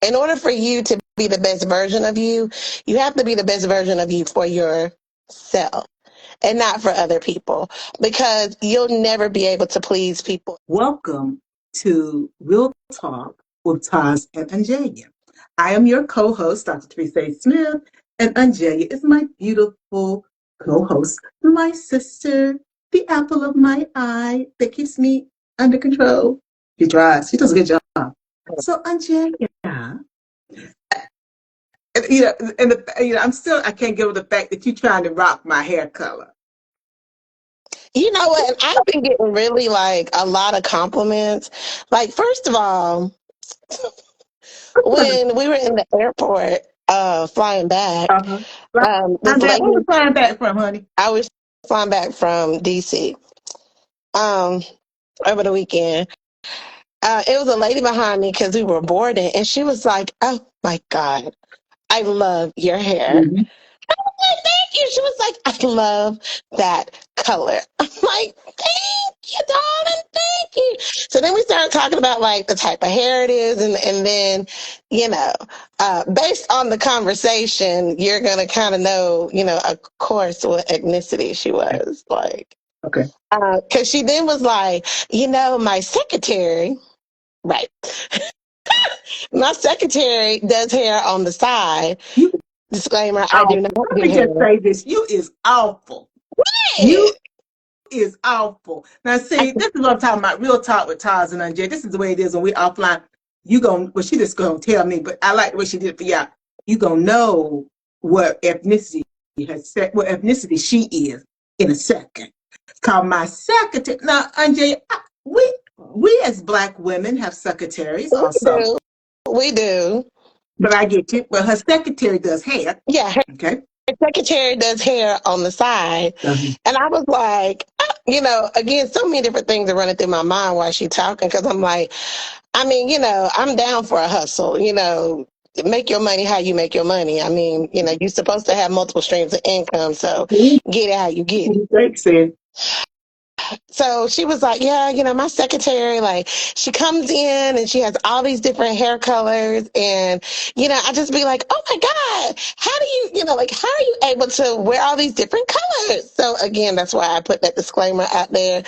in order for you to be the best version of you, you have to be the best version of you for yourself and not for other people, because you'll never be able to please people. Welcome to Real Talk with TAS and UnJerya. I am your co-host, Dr. Teresa Smith, and UnJerya is my beautiful co-host, my sister, the apple of my eye that keeps me under control. She tries. She does a good job. So UnJerya, I can't get over the fact that you're trying to rock my hair color. You know what? And I've been getting really like a lot of compliments. Like, first of all, when we were in the airport flying back, Uh-huh. this Where lady, you flying back from, honey? I was flying back from DC over the weekend. It was a lady behind me because we were boarding, and she was like, "Oh my God, I love your hair." Mm-hmm. Like, thank you. She was like, "I love that color." I'm like, "Thank you, darling. Thank you." So then we started talking about like the type of hair it is, and then, based on the conversation, you're gonna kind of know, of course, what ethnicity she was like. Okay. Because she then was like, my secretary, right? My secretary does hair on the side. You Disclaimer: I do awful. not Let do me just hair. say this. You is awful. You is awful. Now, see, this is what I'm talking about. Real talk with Taz and UnJerya. This is the way it is when we offline. She just gonna tell me, but I like the way she did it for y'all. You gonna know what ethnicity what ethnicity she is in a second. Call my secretary. Now, UnJerya, we as Black women have secretaries We also, do. We do. but I get you. Well, her secretary does hair. Yeah, her Okay. secretary does hair on the side. Uh-huh. And I was like, again, so many different things are running through my mind while she's talking, because I'm like, I'm down for a hustle, make your money how you make your money. I mean, you're supposed to have multiple streams of income, so get it how you get it. Thanks, Sid. So she was like, yeah, my secretary, like, she comes in and she has all these different hair colors. And, I just be like, oh my God, how do you, how are you able to wear all these different colors? So again, that's why I put that disclaimer out there.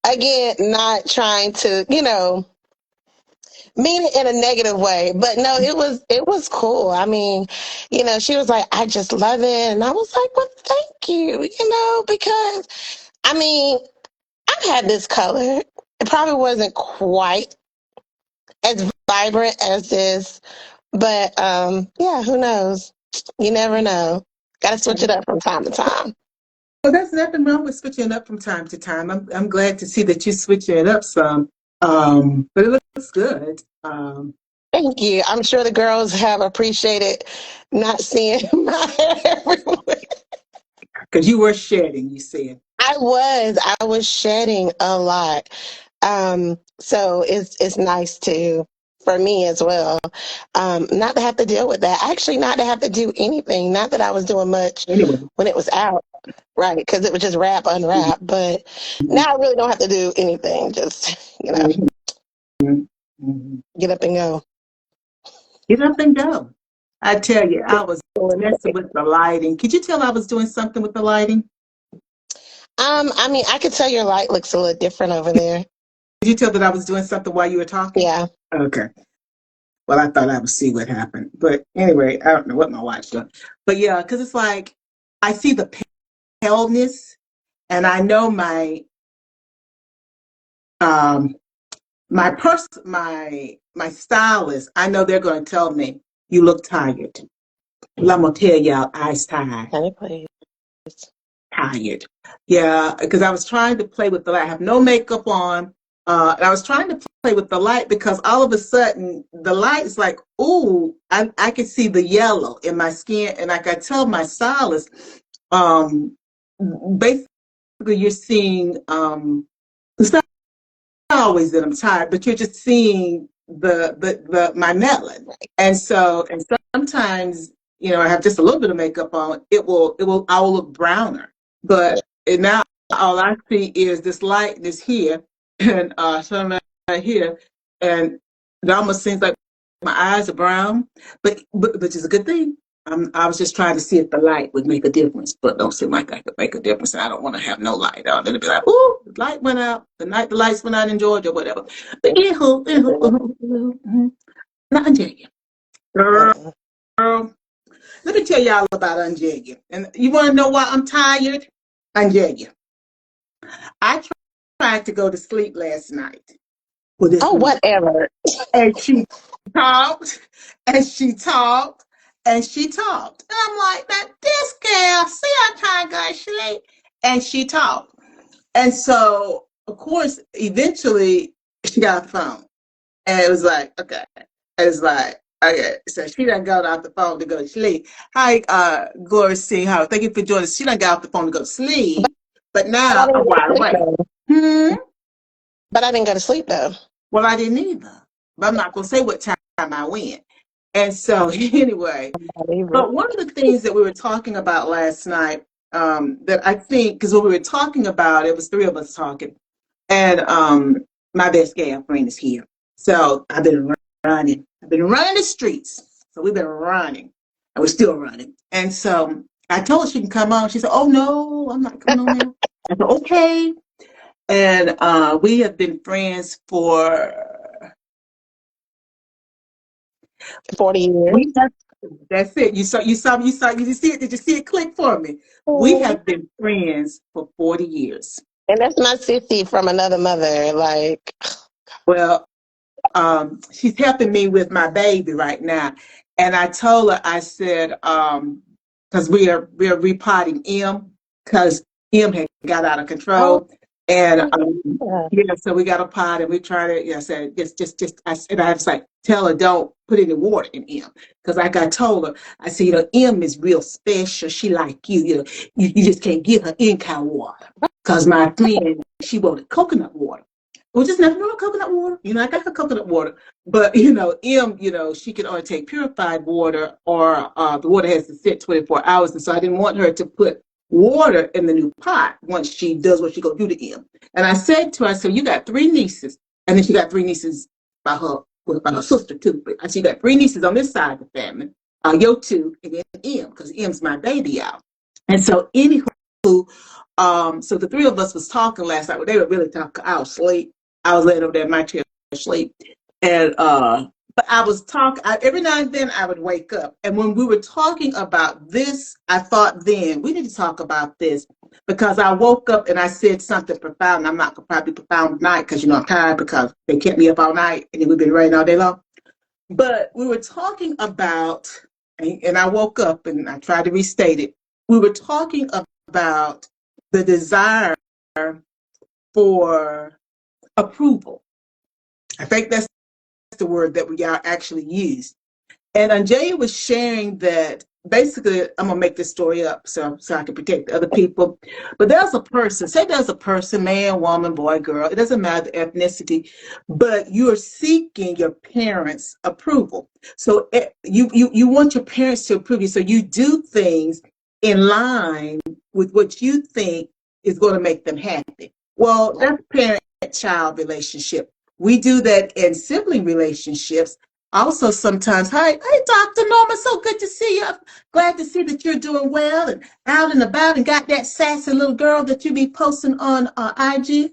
Again, not trying to, mean it in a negative way, but no, it was cool. I mean, she was like, I just love it. And I was like, well, thank you, because I mean, I've had this color. It probably wasn't quite as vibrant as this, but yeah, who knows? You never know. Got to switch it up from time to time. Well, there's nothing wrong with switching it up from time to time. I'm glad to see that you switch it up some. But it looks good. Thank you. I'm sure the girls have appreciated not seeing my hair everywhere. Because you were shedding, you said. I was shedding a lot. So it's nice for me as well, not to have to deal with that. Actually, not to have to do anything. Not that I was doing much Anyway. when it was out, right? Because it was just wrap, unwrap. But now I really don't have to do anything. Just, Mm-hmm. get up and go. Get up and go. I tell you, I was messing with the lighting. Could you tell I was doing something with the lighting? I mean, I could tell your light looks a little different over there. Did you tell that I was doing something while you were talking? Yeah. Okay. Well, I thought I would see what happened. But anyway, I don't know what my watch doing. But yeah, because it's like I see the paleness, and I know um my stylist, I know they're going to tell me you look tired. Well, I'm gonna tell y'all, I's tired. Honey, please. Tired. Yeah, because I was trying to play with the light. I have no makeup on. And I was trying to play with the light because all of a sudden the light is like, ooh, I could see the yellow in my skin. And like I tell my stylist, basically you're seeing it's not always that I'm tired, but you're just seeing the my melon. And sometimes, I have just a little bit of makeup on, I will look browner. But now all I see is this lightness here and some right here, and it almost seems like my eyes are brown, but which is a good thing. I was just trying to see if the light would make a difference, but don't seem like I could make a difference. And I don't want to have no light out. Then it'd be like, ooh, the light went out. The lights went out in Georgia, or whatever. But not unJerya. Girl, let me tell y'all about unJerya. And you want to know why I'm tired? unJerya. I tried to go to sleep last night with this Oh, woman. whatever. And she talked, and she talked, and she talked. And I'm like, now this girl, see, I'm trying to go to sleep. And she talked. And so, of course, eventually she got a phone. And it was like, okay. It's like, okay. So she done got off the phone to go to sleep. Hi, Gloria C. Howard. Thank you for joining us. She done got off the phone to go to sleep. But But I now didn't I'm go to wide sleep awake. though. Hmm. But I didn't go to sleep though. Well, I didn't either. But I'm not going to say what time I went. And so, anyway, Not either. but one of the things that we were talking about last night, that I think, because when we were talking about it was three of us talking, and my best gay friend is here. So I've been running. I've been running the streets. So we've been running, and we're still running. And so I told her she can come on. She said, "Oh no, I'm not coming on now." I said, "Okay." And we have been friends for 40 years. we have, that's it. You see it. Did you see it click for me? We Mhm. have been friends for 40 years. And that's my sissy from another mother. Like, Well, she's helping me with my baby right now. And I told her, I said, because we are repotting M, because M had got out of oh, control. And yeah. yeah, so we got a pot and we try to, yeah, I said, just, I was like, tell her don't put any water in M. Because like I told her, I said, M is real special. She like you just can't give her in-cow water. Because my friend, she wanted coconut water. Well, just nothing wrong with coconut water. I got her coconut water. But, M, she can only take purified water, or the water has to sit 24 hours. And so I didn't want her to put water in the new pot once she does what she's going to do to M. And I said to her, I said, you got three nieces. And then she got three nieces by her sister, too. But she got three nieces on this side of the family. Yo, two, and then M, because M's my baby out. And so, anywho, so the three of us was talking last night. Well, they were really talking. I was asleep. I was laying over there in my chair asleep. And but I was talking every now and then I would wake up. And when we were talking about this, I thought then we need to talk about this, because I woke up and I said something profound. I'm not gonna probably profound tonight because I'm tired, because they kept me up all night and then we've been writing all day long. But we were talking about, and I woke up and I tried to restate it. We were talking about the desire for approval. I think that's the word that we are actually used. And unJerya was sharing that basically, I'm gonna make this story up so I can protect other people. But there's a person, man, woman, boy, girl, it doesn't matter the ethnicity, but you're seeking your parents' approval. So you want your parents to approve you. So you do things in line with what you think is going to make them happy. Well, that's parent-child relationship. We do that in sibling relationships. Also, sometimes, hey, Dr. Norma, so good to see you. I'm glad to see that you're doing well and out and about and got that sassy little girl that you be posting on IG.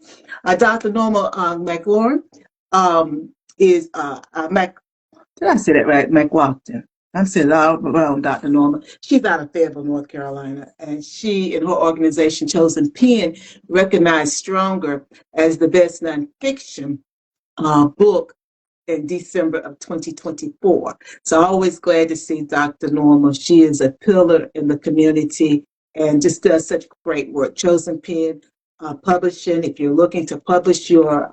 Dr. Norma McLaurin is Mac. Did I say that right? McWalton. I'm saying it all wrong, Dr. Norma. She's out of Fayetteville, North Carolina, and she and her organization, Chosen Pen, recognized Stronger as the best nonfiction book in December of 2024. So always glad to see Dr. Norma. She is a pillar in the community and just does such great work. Chosen Pen Publishing. If you're looking to publish your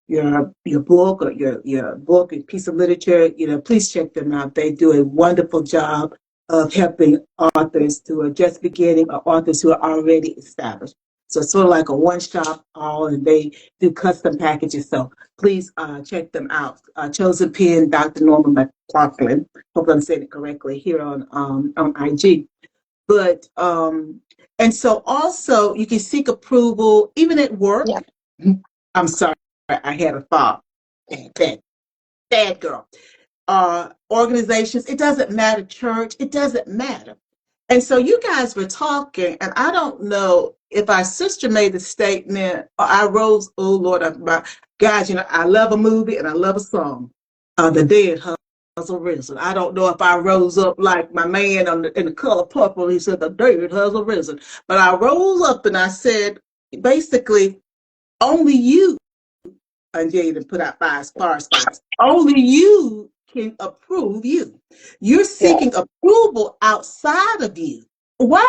book, or your book and piece of literature, please check them out. They do a wonderful job of helping authors who are just beginning, or authors who are already established. So it's sort of like a one-shop all, and they do custom packages. So please check them out. Chosen Pen, Dr. Norma McLaughlin. Hope I'm saying it correctly here on IG. But and so also you can seek approval even at Yeah. work. I'm sorry, I had a thought. Bad girl. organizations. It doesn't matter, church. It doesn't matter. And so you guys were talking, and I don't know if our sister made the statement or I rose. Oh Lord, guys, I love a movie and I love a song. The Dead has arisen. I don't know if I rose up like my man in the color purple. He said the dead has arisen, but I rose up and I said, basically, only you and Jaden put out 5 star spots. Only you can approve you. You're Yeah. seeking approval outside of you. Why,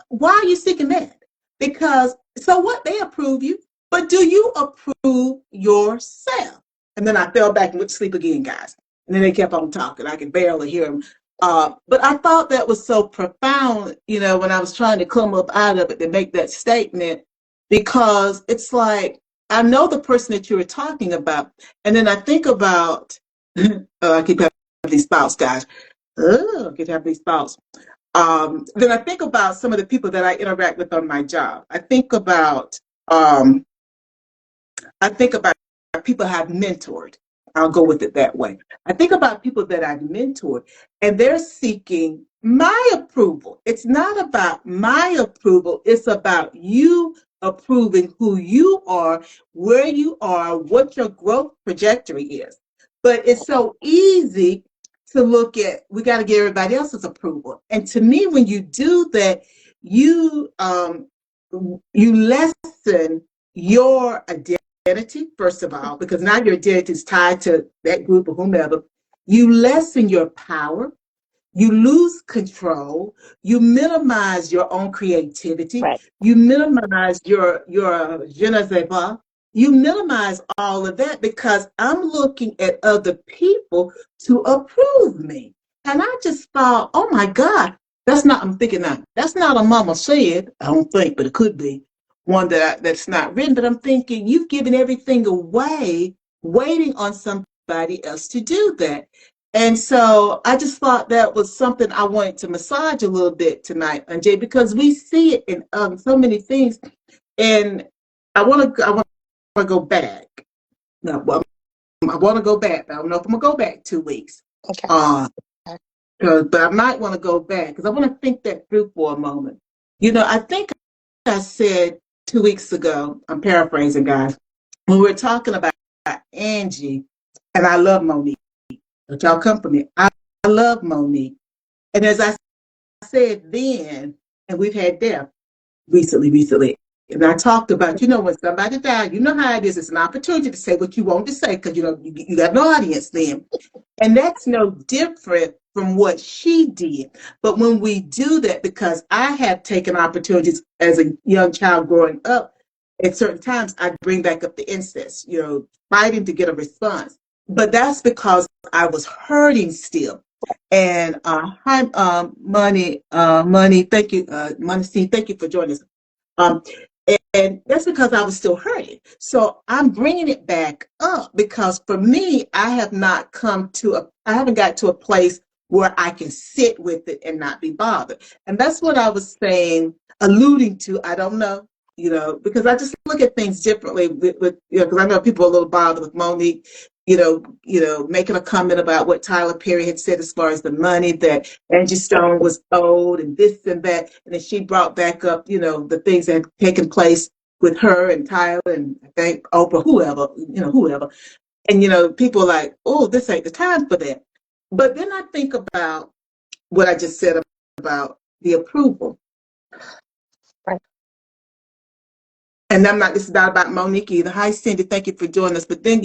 why are you seeking that? Because so what? They approve you, but do you approve yourself? And then I fell back and went to sleep again, guys. And then they kept on talking. I could barely hear them. But I thought that was so profound, when I was trying to come up out of it to make that statement, because it's like, I know the person that you were talking about. And then I think about, I keep having these thoughts, guys. I keep having these thoughts. Then I think about some of the people that I interact with on my job. I think about people I've mentored. I'll go with it that way. I think about people that I've mentored, and they're seeking my approval. It's not about my approval. It's about you approving who you are, where you are, what your growth trajectory is. But it's so easy to look at, we got to get everybody else's approval. And to me, when you do that, you lessen your identity, first of all, because now your identity is tied to that group or whomever. You lessen your power, you lose control, you minimize your own creativity, Right. you minimize your je ne sais pas, you minimize all of that because I'm looking at other people to approve me. And I just thought, oh my God, I'm thinking that that's not a mama said, I don't think, but it could be one that's not written, but I'm thinking you've given everything away, waiting on somebody else to do that. And so I just thought that was something I wanted to massage a little bit tonight, Jay, because we see it in so many things. And I want to go back. No, well, I want to go back. I don't know if I'm gonna go back 2 weeks. Okay. Uh, but I might want to go back because I want to think that through for a moment. I think I said 2 weeks ago. I'm paraphrasing, guys. When we were talking about Angie, and I love Monique. But y'all come for me. I love Monique. And as I said then, and we've had death recently. And I talked about, when somebody died, you know how it is. It's an opportunity to say what you want to say because, you got no audience then. And that's no different from what she did. But when we do that, because I have taken opportunities as a young child growing up, at certain times I bring back up the incest, fighting to get a response. But that's because I was hurting still. And hi, money, thank you, money. Thank you for joining us. Um, and that's because I was still hurting. So I'm bringing it back up because for me, I haven't got to a place where I can sit with it and not be bothered. And that's what I was saying, alluding to. I don't know, because I just look at things differently because I know people are a little bothered with Monique, making a comment about what Tyler Perry had said as far as the money that Angie Stone was owed and this and that. And then she brought back up, the things that had taken place with her and Tyler and I think Oprah, whoever. And, people are like, oh, this ain't the time for that. But then I think about what I just said about the approval. Right. And this is not about Monique either. Hi, Cindy, thank you for joining us. But then,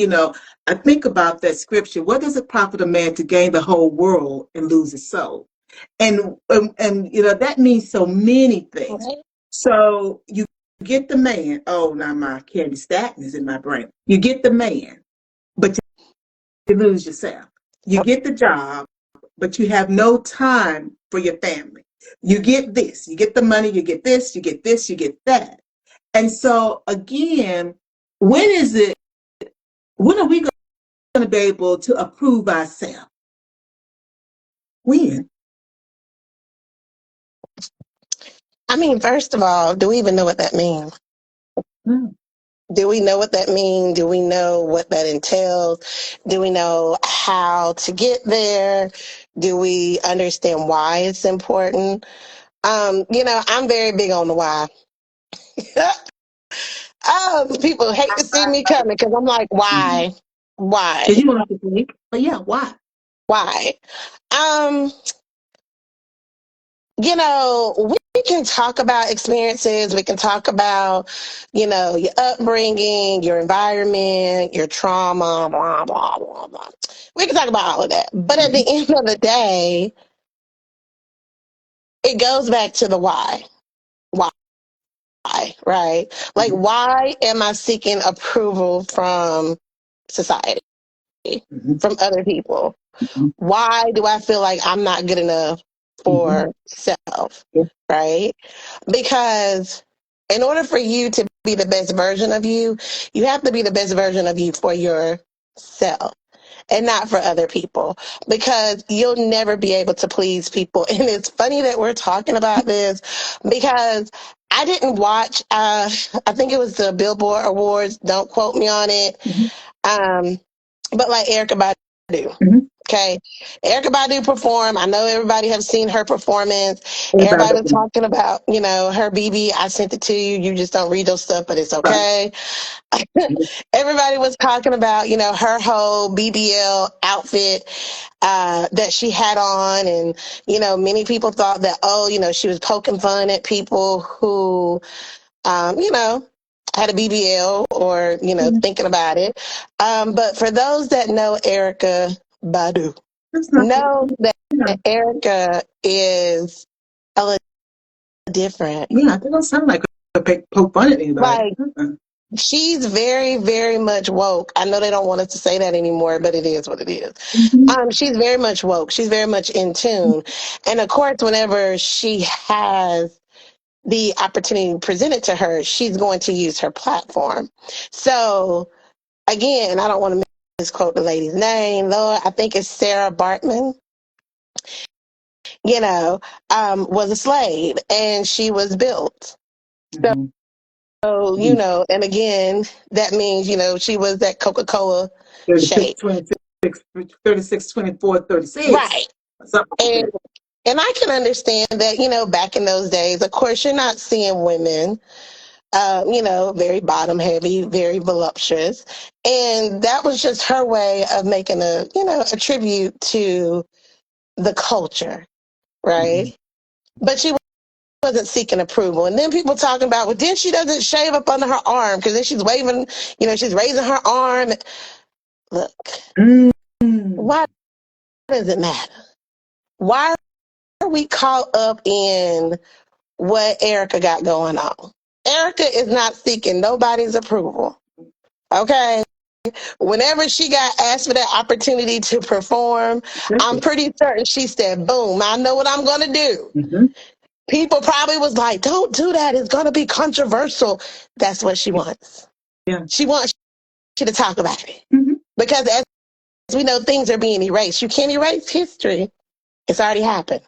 I think about that scripture. What does it profit a man to gain the whole world and lose his soul? And that means so many things. Right. So you get the man. Oh, now my Candy Staten is in my brain. You get the man, but you lose yourself. You get the job, but you have no time for your family. You get this, you get the money, you get this, you get this, you get that. And so again, when are we going to be able to approve ourselves? When? I mean, first of all, do we even know what that means? Mm. Do we know what that means? Do we know what that entails? Do we know how to get there? Do we understand why it's important? I'm very big on the why. People hate to see me coming because I'm like, Mm-hmm. why? Because Why? you don't have to think. But yeah, why? Why? Um, we can talk about experiences. We can talk about, your upbringing, your environment, your trauma, blah, blah, blah, blah. We can talk about all of that. But at Mm-hmm. the end of the day, it goes back to the why. Why, right? Like, Mm-hmm. why am I seeking approval from society, Mm-hmm. from other people? Why do I feel like I'm not good enough Mm-hmm. for self, Yeah. right? Because in order for you to be the best version of you, you have to be the best version of you for yourself and not for other people, because you'll never be able to please people. And it's funny that we're talking about this because I didn't watch, I think it was the Billboard Awards. Don't quote me on it. Mm-hmm. Um, but like Erica Badu. Mm-hmm. Okay. Erica Badu performed. I know everybody have seen her performance. Everybody Everybody was does. talking about, her BB. I sent it to you. You just don't read those stuff, but it's Right. okay. Everybody was talking about, her whole BBL outfit that she had on. And, many people thought that, she was poking fun at people who, had a BBL or, Yeah. thinking about it. But for those that know Erica Badu, That's not the, know that yeah. Erica is a little different. Yeah, they don't sound like a poke fun at anybody. Like, Uh-uh. she's very, very much woke. I know they don't want us to say that anymore, but it is what it is. Mm-hmm. She's very much woke. She's very much in tune. And of course, whenever she has the opportunity presented to her, she's going to use her platform. So again, I don't want to misquote the lady's name, though. I think it's Sarah Bartman, was a slave and she was built. Mm-hmm. So, and again, that means, she was that Coca-Cola 36, shape. 26, 36, 24, 36. Right. Something like And that. and I can understand that, back in those days, of course, you're not seeing women, very bottom heavy, very voluptuous. And that was just her way of making a tribute to the culture, Mm-hmm. right? But she wasn't seeking approval. And then people talking about, well, then she doesn't shave up under her arm because then she's waving, she's raising her arm. Look, Mm-hmm. why does it matter? Why are we caught up in what Erica got going on? Erica is not seeking nobody's approval. Okay. Whenever she got asked for that opportunity to perform, I'm pretty certain she said, boom, I know what I'm going to do. Mm-hmm. People probably was like, don't do that. It's going to be controversial. That's what she wants. Yeah. She wants you to talk about it. Mm-hmm. Because as we know, things are being erased. You can't erase history. It's already happened.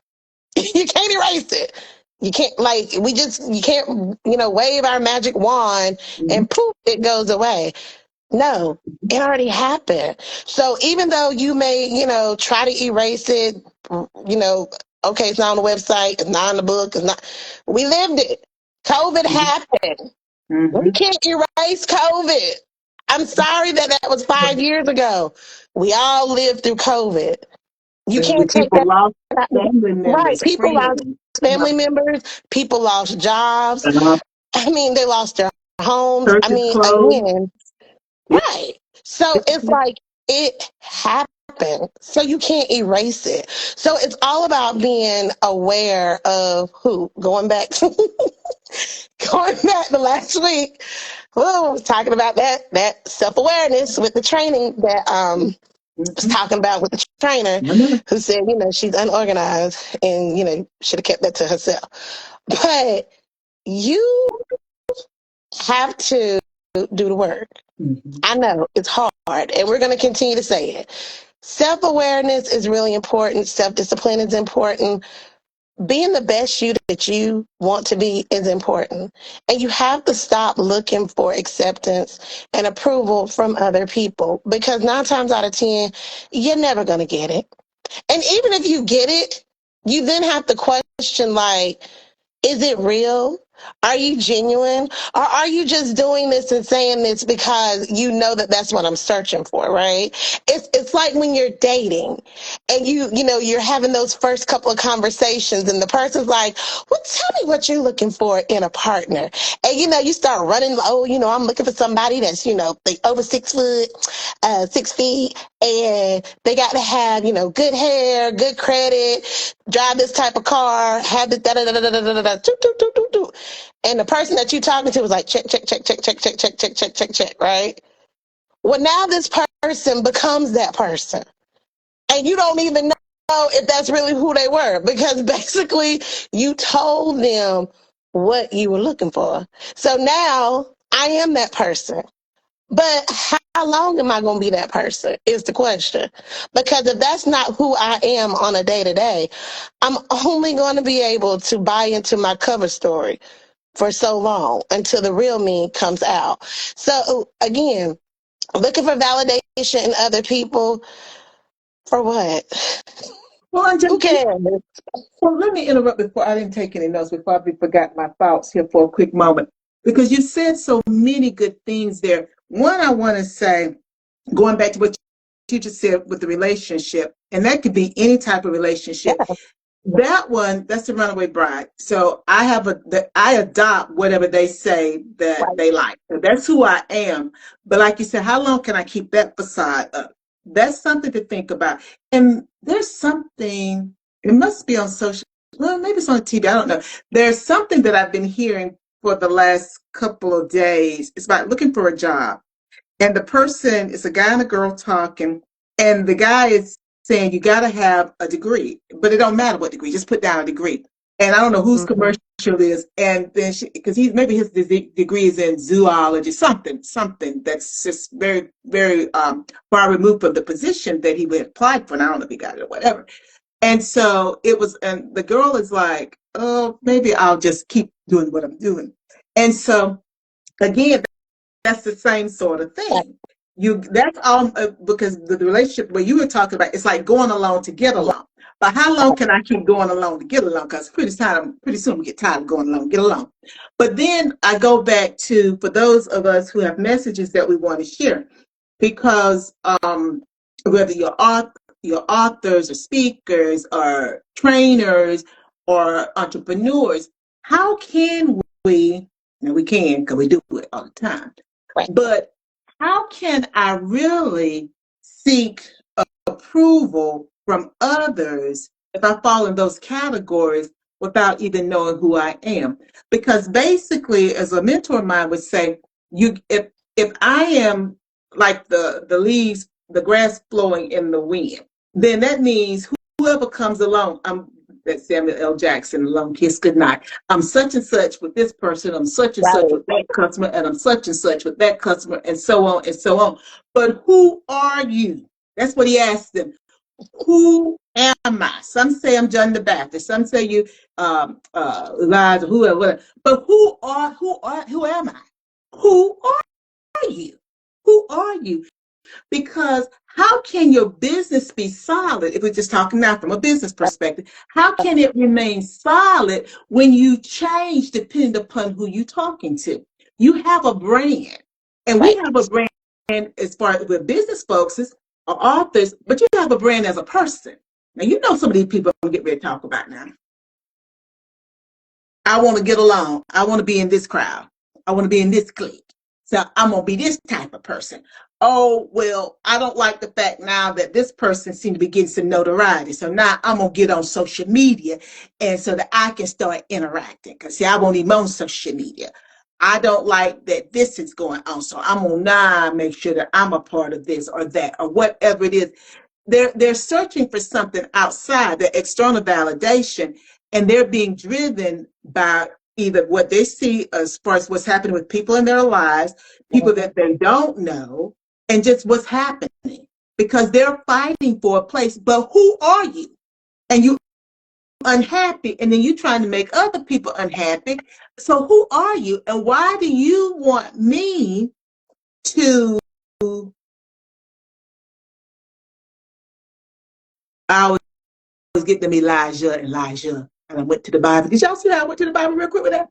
You can't erase it. You can't, you can't, wave our magic wand Mm-hmm. and poof, it goes away. No, it already happened. So even though you may, try to erase it, you know, okay, it's not on the website, it's not in the book, it's not, we lived it. COVID happened. We Mm-hmm. can't erase COVID. I'm sorry that that was 5 years ago. We all lived through COVID. You And can't take people that lost out. family Right. members, People lost friends. family members. People lost jobs. Uh, I mean, they lost their homes. I Churches mean, closed. again, Yeah. right. So it's like it happened. So you can't erase it. So it's all about being aware of who. Going back to going back to last week. Well, I was talking about that self-awareness with the training that was Mm-hmm. talking about with the trainer I know. who said, she's unorganized and, should have kept that to herself. But you have to do the work. Mm-hmm. I know it's hard, and we're going to continue to say it. Self awareness is really important, self discipline is important, being the best you that you want to be is important. And you have to stop looking for acceptance and approval from other people, because 9 times out of 10, you're never going to get it. And even if you get it, you then have to question, like, is it real? Are you genuine? Or are you just doing this and saying this because you know that that's what I'm searching for, right? It's like when you're dating and you're having those first couple of conversations and the person's like, well, tell me what you're looking for in a partner. And you start running, oh, I'm looking for somebody that's, they over 6 foot, 6 feet, and they got to have, good hair, good credit, drive this type of car, have this da da da da da da da da, and the person that you're talking to was like, check, check, check, check, check, check, check, check, check, check, check, right? Well, now this person becomes that person, and you don't even know if that's really who they were, because basically you told them what you were looking for. So now I am that person. But how long am I going to be that person is the question. Because if that's not who I am on a day to day, I'm only going to be able to buy into my cover story for so long until the real me comes out. So again, looking for validation in other people for what? Well, and Who cares? well, let me interrupt before I didn't take any notes before I forgot my thoughts here for a quick moment, because you said so many good things there. One, I want to say, going back to what you just said with the relationship, and that could be any type of relationship. Yeah, That one, that's the runaway bride. So I adopt whatever they say that right, they like. So that's who I am. But like you said, how long can I keep that facade up? That's something to think about. And there's something, it must be on social, well, maybe it's on TV, I don't know. There's something that I've been hearing for the last couple of days. It's about looking for a job. And the person is a guy and a girl talking, and the guy is saying you got to have a degree, but it don't matter what degree, just put down a degree. And I don't know whose mm-hmm, commercial it is, and then because maybe his degree is in zoology, something that's just very very far removed from the position that he would apply for. And I don't know if he got it or whatever. And so it was, and the girl is like, oh, maybe I'll just keep doing what I'm doing. And so again, that's the same sort of right, thing. That's all because the relationship where you were talking about, it's like going along to get along. But how long can I keep going along to get along? Because pretty soon we get tired of going along, get along. But then I go back to, for those of us who have messages that we want to share, because whether your authors or speakers or trainers or entrepreneurs, how can we? Now we can, because we do it all the time, right, but how can I really seek approval from others if I fall in those categories without even knowing who I am? Because basically, as a mentor of mine would say, if I am like the leaves, the grass flowing in the wind, then that means whoever comes along, that Samuel L. Jackson, Long Kiss Goodnight. I'm such and such with this person, I'm such and such right, with that customer, and I'm such and such with that customer, and so on and so on. But who are you? That's what he asked them. Who am I? Some say I'm John the Baptist. Some say you Elijah, whoever. But who am I? Who are you? Who are you? Because how can your business be solid, if we're just talking now from a business perspective, how can it remain solid when you change depending upon who you're talking to? You have a brand, and we right, have a brand as far as with business folks or authors, but you have a brand as a person. Now, you know some of these people I'm going to get ready to talk about now. I want to get along. I want to be in this crowd. I want to be in this clique. So I'm going to be this type of person. Oh, well, I don't like the fact now that this person seems to be getting some notoriety. So now I'm going to get on social media, and so that I can start interacting. Because, see, I won't even on social media. I don't like that this is going on. So I'm going to now make sure that I'm a part of this or that or whatever it is. They're searching for something outside, the external validation, and they're being driven by either what they see as far as what's happening with people in their lives, people mhm, that they don't know, and just what's happening, because they're fighting for a place. But who are you? And you unhappy, and then you trying to make other people unhappy. So who are you, and why do you want me to? I always get them Elijah, and I went to the Bible. Did y'all see how I went to the Bible real quick with that?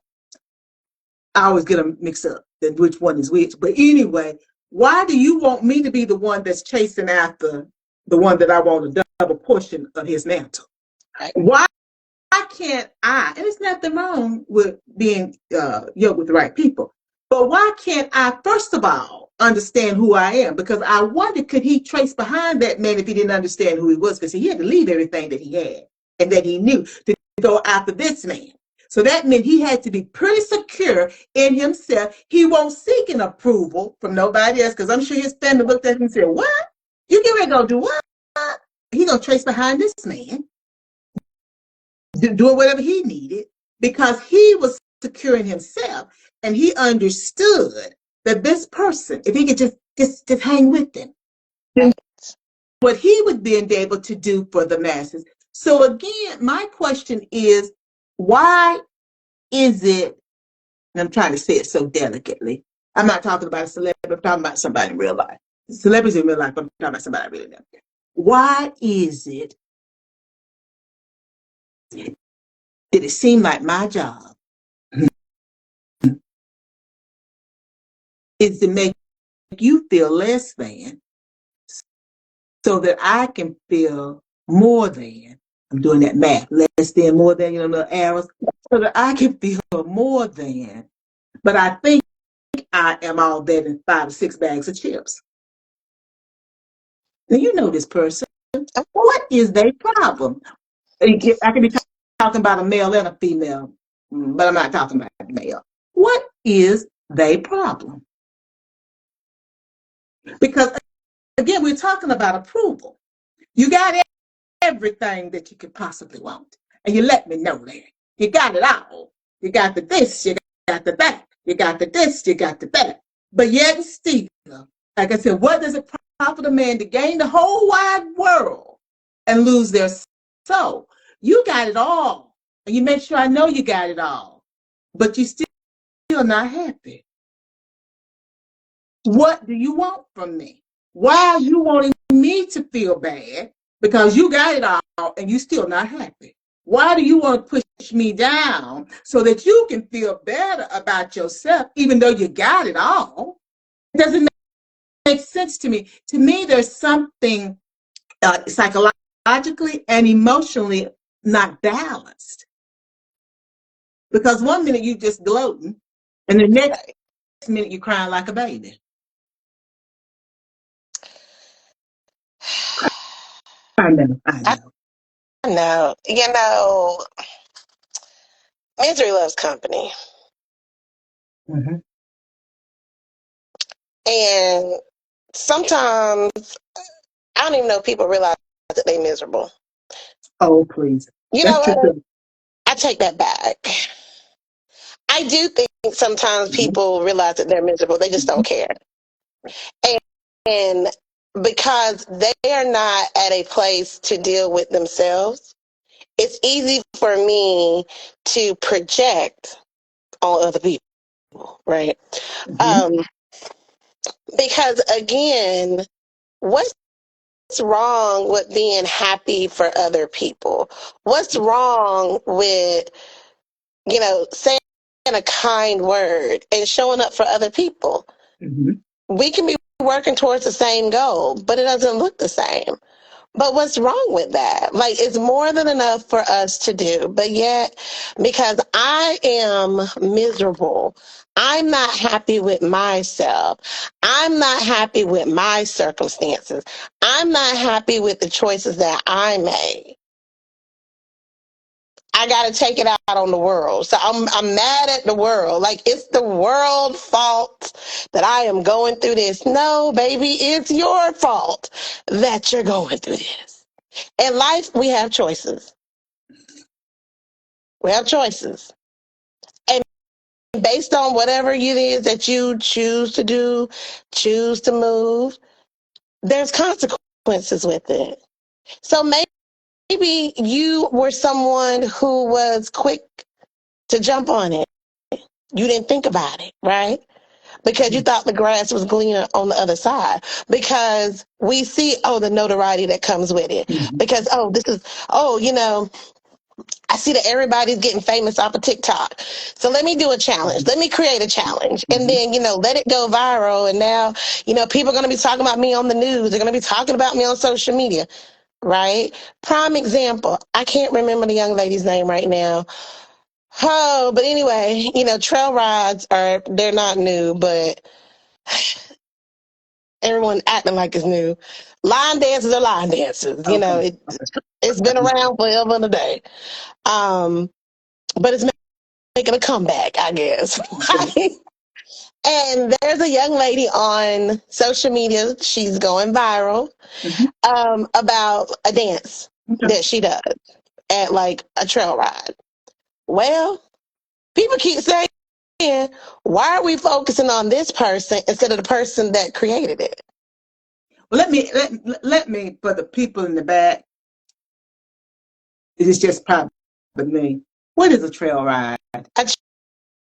I always get them mixed up, then which one is which. But anyway, why do you want me to be the one that's chasing after the one that I want a double portion of his mantle? Why can't I? And it's nothing wrong with being yoked with the right people, but why can't I, first of all, understand who I am? Because I wonder, could he trace behind that man if he didn't understand who he was? Because he had to leave everything that he had and that he knew to go after this man. So that meant he had to be pretty secure in himself. He won't seek an approval from nobody else, because I'm sure his family looked at him and said, "What? You get ready to go do what?" He gonna trace behind this man, doing whatever he needed, because he was secure in himself, and he understood that this person, if he could just hang with them, then what he would be able to do for the masses. So again, my question is, why is it, and I'm trying to say it so delicately, I'm not talking about a celebrity, I'm talking about somebody in real life. Celebrities in real life, I'm talking about somebody I really know. Why is it that it seemed like my job is to make you feel less than so that I can feel more than? I'm doing that math, less than, more than, little arrows, so that I can feel more than. But I think I am all that in 5 or 6 bags of chips. Now, you know this person. What is their problem? I can be talking about a male and a female, but I'm not talking about a male. What is their problem? Because, again, we're talking about approval. You got everything that you could possibly want, and you let me know that. You got it all. You got the this, you got the that, you got the this, you got the that. But yet still, like I said, what does it profit a man to gain the whole wide world and lose their soul? You got it all, and you make sure I know you got it all, but you still not happy. What do you want from me? Why are you wanting me to feel bad because you got it all and you still not happy? Why do you want to push me down so that you can feel better about yourself even though you got it all? It doesn't make sense to me. To me, there's something psychologically and emotionally not balanced. Because one minute you just gloating and the next minute you're crying like a baby. I know. I know. Misery loves company. Mm-hmm. And sometimes I don't even know if people realize that they're miserable. Oh, please. You know what? I take that back. I do think sometimes people realize that they're miserable. They just don't care. And because they are not at a place to deal with themselves, it's easy for me to project on other people, right? Mm-hmm. Because again, what's wrong with being happy for other people? What's wrong with, saying a kind word and showing up for other people? Mm-hmm. We can be working towards the same goal, but it doesn't look the same. But what's wrong with that? Like, it's more than enough for us to do. But yet, because I am miserable, I'm not happy with myself. I'm not happy with my circumstances. I'm not happy with the choices that I made. I got to take it out on the world. So I'm mad at the world. Like, it's the world's fault that I am going through this. No, baby, it's your fault that you're going through this. In life, we have choices. We have choices. And based on whatever it is that you choose to do, choose to move, there's consequences with it. So maybe you were someone who was quick to jump on it. You didn't think about it, right? Because you thought the grass was greener on the other side. Because we see, oh, the notoriety that comes with it. Mhm. Because, oh, this is, oh, I see that everybody's getting famous off of TikTok. So let me do a challenge. Let me create a challenge. And Mhm. then, let it go viral. And now, people are going to be talking about me on the news. They're going to be talking about me on social media, right? Prime example. I can't remember the young lady's name right now. Oh, but anyway, trail rides they're not new, but everyone acting like it's new. Line dances are line dances. Okay. It's been around forever and a day. But it's making a comeback, I guess. Okay. And there's a young lady on social media. She's going viral Mhm. about a dance Okay. that she does at like a trail ride. Well, people keep saying, why are we focusing on this person instead of the person that created it? Well, let me for the people in the back. It is just probably me. What is a trail ride? A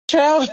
trail.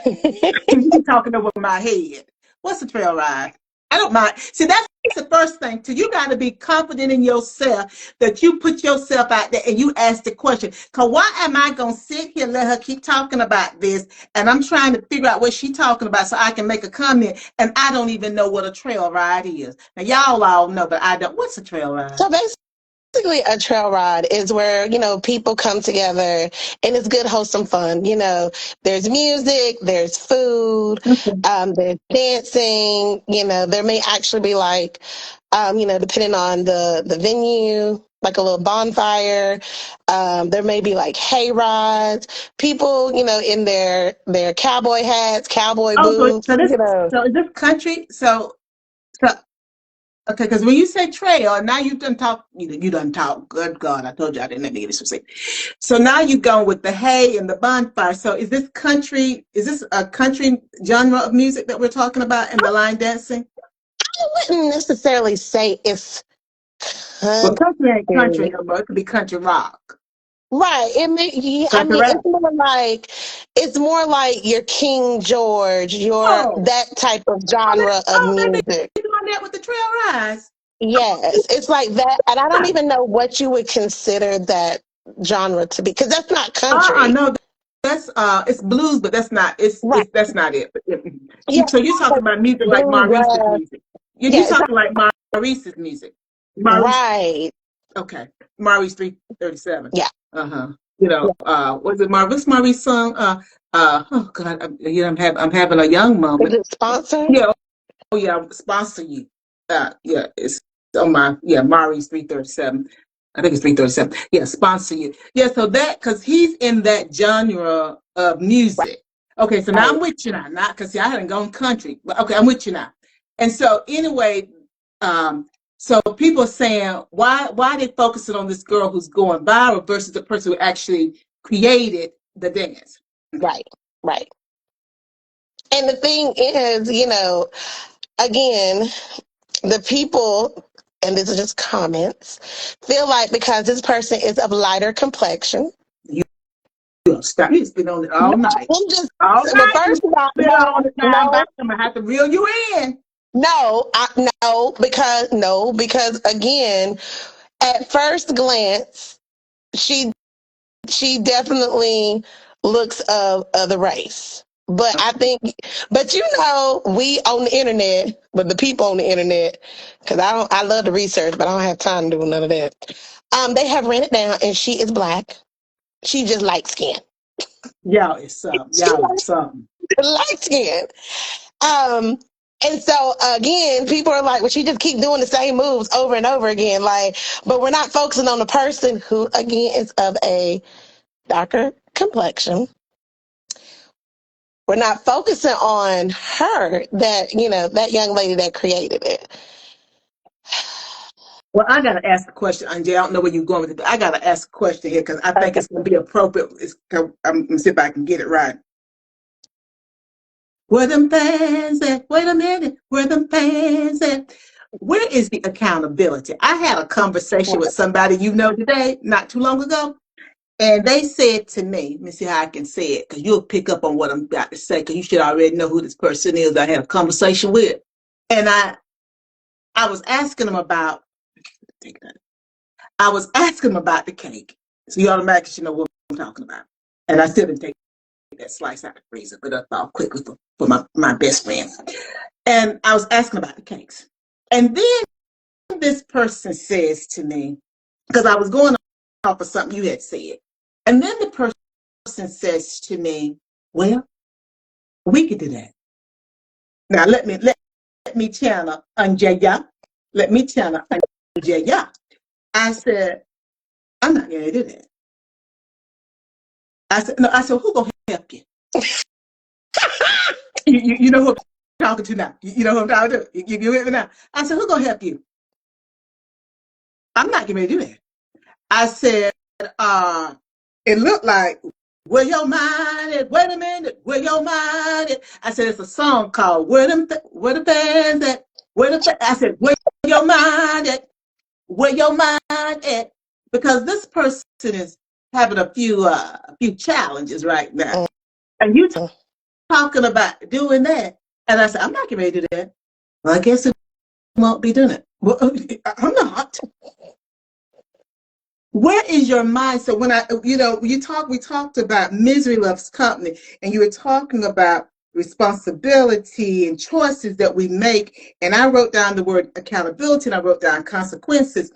You be talking over my head. What's a trail ride? I don't mind. See, that's the first thing too. You got to be confident in yourself that you put yourself out there and you ask the question. Cause why am I gonna sit here and let her keep talking about this? And I'm trying to figure out what she's talking about so I can make a comment. And I don't even know what a trail ride is. Now y'all all know, but I don't. What's a trail ride? So basically, a trail ride is where, people come together and it's good, wholesome fun. There's music, there's food, Okay. there's dancing, there may actually be like, depending on the venue, like a little bonfire. There may be like hay rides, people, in their cowboy hats, cowboy Oh, so boots, so this so is this country? So okay, because when you say trail, now you done talk. You done talk. Good God, I told you I didn't let me get this specific. So now you going with the hay and the bonfire. So is this country? Is this a country genre of music that we're talking about in the line dancing? I wouldn't necessarily say it's Well, country. country ain't country no more. It could be country rock. Right. It may, yeah, I Country mean, rap. it's more like your King George, your Oh, that type of oh, genre of they music. be doing that with the trail rides. Yes, it's like that, and I don't Huh. even know what you would consider that genre to be, because that's not country. No, that's it's blues, but that's not Right. that's not it. But Yeah, so you're talking about music like Maurice's bluegrass. music. You Yeah, it's talking like Maurice's music. Maurice, right. okay, Maurice 337. Yeah. Uh-huh. Yeah. Was it Maurice? What's Maurice song? Oh God, I'm having a young Is moment. it sponsored? Yeah, oh yeah, I'll sponsor you. Yeah, it's on my Mari's 337. I think it's 337. Yeah, sponsor you. Yeah, so that because he's in that genre of Right. music. Okay, so now Right. I'm with you now, not because I hadn't gone country, but okay, I'm with you now. And so anyway, so people are saying why they focusing on this girl who's going viral versus the person who actually created the dance. Right. Right. And the thing is, again, the people, and this is just comments, feel like because this person is of lighter complexion. You don't stop. You been on it No, all night. I'm just, All well, right, you first of all, been on it now. no, I'm gonna have to reel you in. no, because again, at first glance, she she definitely looks of the race. But I think, but we on the internet, but the people on the internet, because I love to research, but I don't have time to do none of that. They have ran it down, and she is black. She just light skin. Y'all is something. She Y'all is something. light skin. Um, and so again, people are like, well, she just keep doing the same moves over and over again. Like, but we're not focusing on the person who, again, is of a darker complexion. We're not focusing on her, that young lady that created it. Well, I gotta ask a question, Anjay. I don't know where you're going with it, but I gotta ask a question here because I think Okay. it's gonna be appropriate. I'm gonna see if I can get it right. Where them fans at? Wait a minute. Where them fans at? Where is the accountability? I had a conversation with somebody today, not too long ago, and they said to me, let me see how I can say it, because you'll pick up on what I'm about to say, because you should already know who this person is I had a conversation with. And I was asking them about, I was asking them about the cake. So you automatically should know what I'm talking about. And I still didn't take that slice out of the freezer, but I thought quickly for my best friend. And I was asking about the cakes. And then this person says to me, because I was going off of something you had said. And then the person says to me, well, we could do that. Now let me channel unJerya. Let me channel unJerya. I said, I'm not gonna do that. I said, no, I said, who gonna help you? You know who I'm talking to now. You know who I'm talking to. You with me now? I said, who gonna help you? I'm not gonna do that. I said, it looked like where your mind at? Wait a minute, where your mind at? I said, it's a song called Where the Fans at? I said, where your mind at? Where your mind at? Because this person is having a few challenges right now. And you talking about doing that. And I said, I'm not getting ready to do that. Well, I guess it won't be doing it. Well, I'm not. Where is your mindset? When we talked about misery loves company, and you were talking about responsibility and choices that we make. And I wrote down the word accountability and I wrote down consequences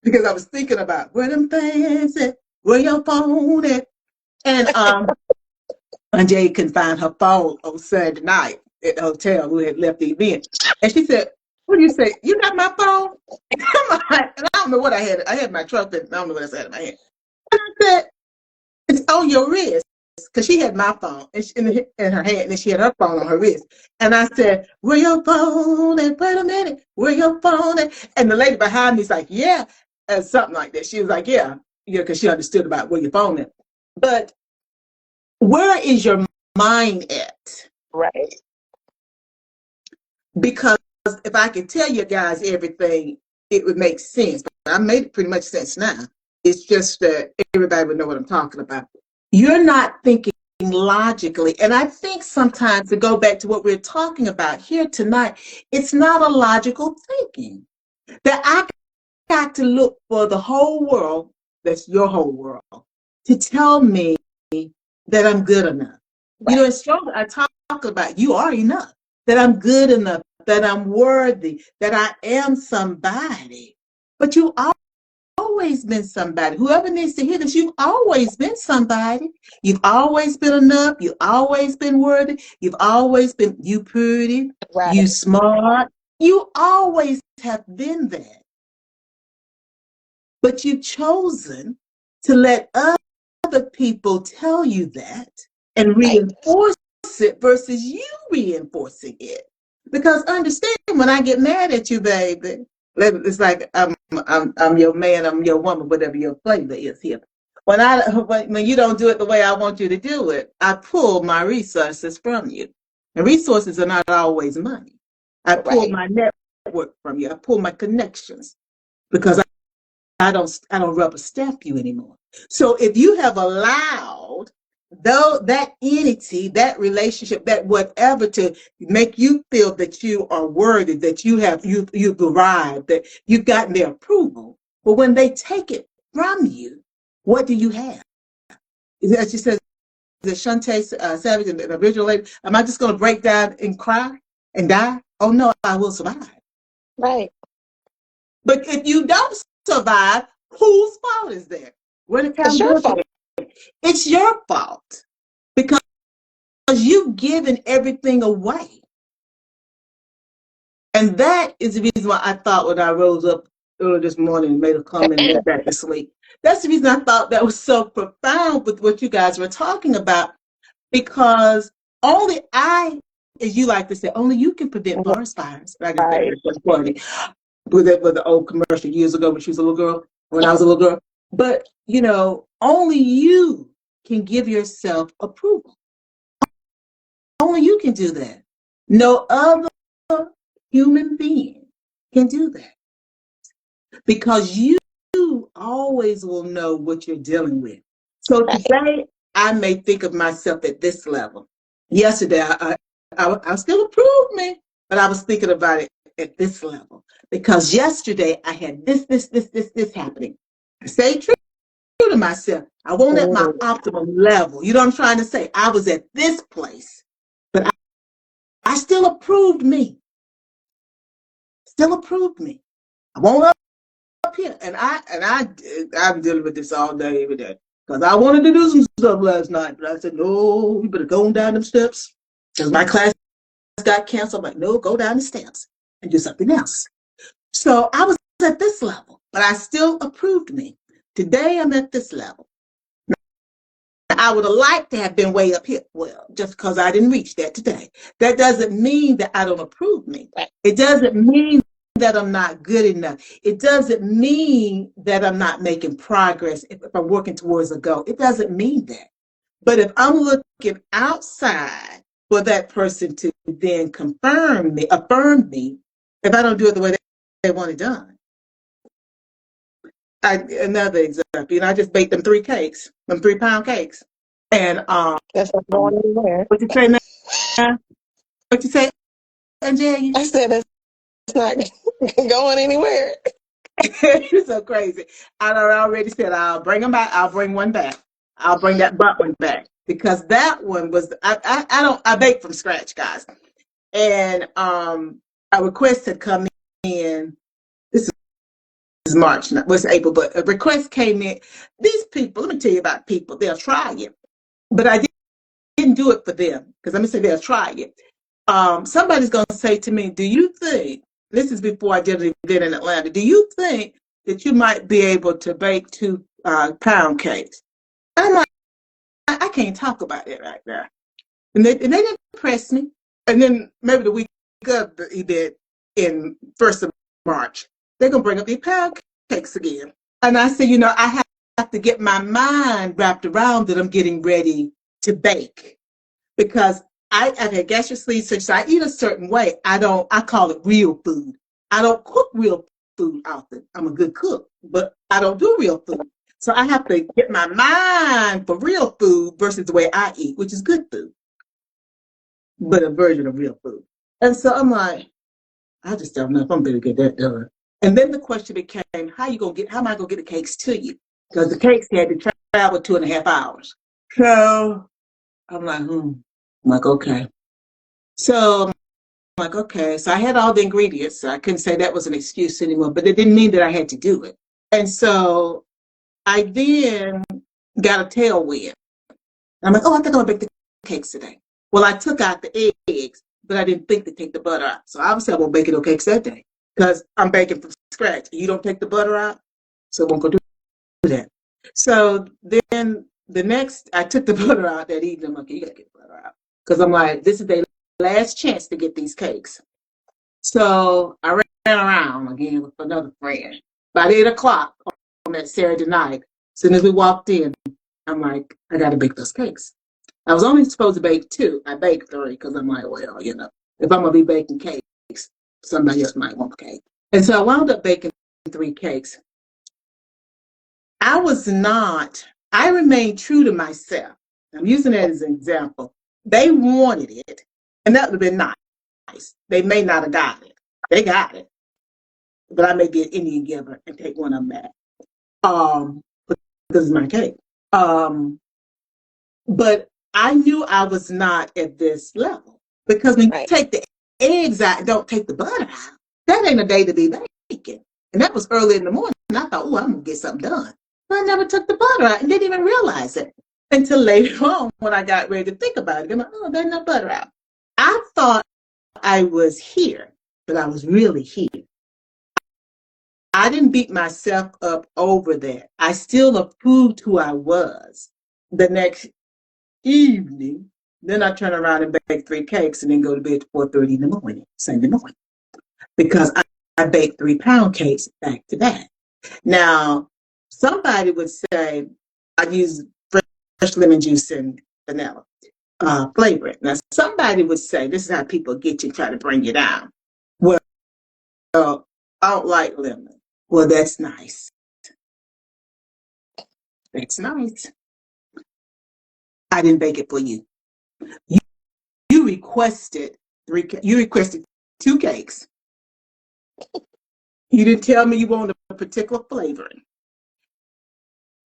because I was thinking about where them things at, where your phone at. And Jay couldn't find her phone on Sunday night at the hotel. We had left the event. And she said, what do you say? You got my phone? And I don't know what I had. I had my trumpet. I don't know what else I had in my hand. And I said, it's on your wrist. Because she had my phone in her hand, and then she had her phone on her wrist. And I said, where your phone at? Wait a minute. Where your phone at? And the lady behind me is like, yeah. And something like that. She was like, yeah, because she understood about where your phone is. But where is your mind at? Right. Because if I could tell you guys everything, it would make sense. But I made it pretty much sense now. It's just that everybody would know what I'm talking about. You're not thinking logically. And I think sometimes, to go back to what we're talking about here tonight, it's not a logical thinking. That I got to look for the whole world, that's your whole world, to tell me that I'm good enough. Right. It's strong. I talk about you are enough, that I'm good enough, that I'm worthy, that I am somebody. But you always been somebody. Whoever needs to hear this, you've always been somebody. You've always been enough. You've always been worthy. You've always been you pretty, Right. you smart. You always have been that. But you've chosen to let other people tell you that and reinforce it versus you reinforcing it. Because understand, when I get mad at you, baby, it's like I'm your man, I'm your woman, whatever your flavor is here. When you don't do it the way I want you to do it, I pull my resources from you. And resources are not always money. I pull my network from you. I pull my connections because I don't rubber stamp you anymore. So if you have allowed that entity, that relationship, that whatever to make you feel that you are worthy, that you've arrived, that you've gotten their approval, but when they take it from you, what do you have? As you said, the Shantae Savage and the original lady, am I just going to break down and cry and die? Oh no, I will survive. Right. But if you don't survive, whose fault is there? Where the It's your accountability? fault. It's your fault because you've given everything away. And that is the reason why I thought when I rose up early this morning and made a comment and went back to sleep. That's the reason I thought that was so profound with what you guys were talking about, because only as you like to say, only you can prevent forest fires. I guess that was funny with the old commercial years ago when she was a little girl, when I was a little girl. But, only you can give yourself approval. Only you can do that. No other human being can do that because you always will know what you're dealing with. So today, I may think of myself at this level. Yesterday, I still approved me, but I was thinking about it at this level because yesterday I had this happening. I stayed true to myself. I won't at my optimum level. You know what I'm trying to say? I was at this place, but I still approved me. Still approved me. I won't up here, and I'm dealing with this all day, every day. Because I wanted to do some stuff last night, but I said, no, you better go down them steps. Because my class got canceled. I'm like, no, go down the steps and do something else. So I was at this level, but I still approved me. Today I'm at this level. I would have liked to have been way up here. Well, just because I didn't reach that today. That doesn't mean that I don't approve me. It doesn't mean that I'm not good enough. It doesn't mean that I'm not making progress if I'm working towards a goal. It doesn't mean that. But if I'm looking outside for that person to then affirm me, if I don't do it the way they want it done. Another example, I just baked them 3 cakes, them 3-pound cakes. And that's not going anywhere. what you say now? What you say, Anjay? I said it's not going anywhere. You're so crazy. I already said I'll bring them back. I'll bring one back. I'll bring that butt one back because that one was I bake from scratch, guys. And a request had come in. This is March, not was April, but a request came in. These people, let me tell you about people. They'll try it, but I didn't do it for them because let me say they'll try it. Somebody's going to say to me, do you think, this is before I did an event in Atlanta, do you think that you might be able to bake 2-pound cakes? And I'm like, I can't talk about it right now. And they didn't press me. And then maybe the week of the event in 1st of March, they're going to bring up the pound cakes again. And I said, I have to get my mind wrapped around that I'm getting ready to bake because I've had gastric sleeve surgery, so I eat a certain way. I call it real food. I don't cook real food often. I'm a good cook, but I don't do real food. So I have to get my mind for real food versus the way I eat, which is good food, but a version of real food. And so I'm like, I just don't know if I'm going to get that done. And then the question became, how am I going to get the cakes to you? Because the cakes had to travel 2.5 hours. So I'm like, I'm like, okay. So I'm like, okay. So I had all the ingredients. So I couldn't say that was an excuse anymore, but it didn't mean that I had to do it. And so I then got a tailwind. I'm like, I think I'm going to bake the cakes today. Well, I took out the eggs, but I didn't think to take the butter out. So obviously I won't bake no cakes that day because I'm baking from scratch. You don't take the butter out, so I won't go do that. So then I took the butter out that evening. I'm like, you got to get the butter out. Because I'm like, this is their last chance to get these cakes. So I ran around again with another friend. By 8 o'clock on that Saturday night, as soon as we walked in, I'm like, I got to bake those cakes. I was only supposed to bake 2. I baked 3 because I'm like, well, if I'm going to be baking cakes, somebody else might want cake. And so I wound up baking 3 cakes. I remained true to myself. I'm using that as an example. They wanted it, and that would have been nice. They may not have got it. They got it. But I may be an Indian giver and take one of them back. Because it's my cake. But I knew I was not at this level. Because when you take the eggs out and don't take the butter out, that ain't a day to be baking. And that was early in the morning. And I thought, I'm going to get something done. But I never took the butter out and didn't even realize it until later on when I got ready to think about it. I'm like, there's no butter out. I thought I was here, but I was really here. I didn't beat myself up over that. I still approved who I was. The next evening, then I turn around and bake 3 cakes and then go to bed at 4:30 in the morning, Sunday morning, because I baked 3-pound cakes back to back. Now, somebody would say I use fresh lemon juice and vanilla flavor it. Now, somebody would say this is how people get you, try to bring you down. Well, I don't like lemon. Well, that's nice. That's nice. I didn't bake it for you. You, you requested you requested 2 cakes. You didn't tell me you wanted a particular flavoring.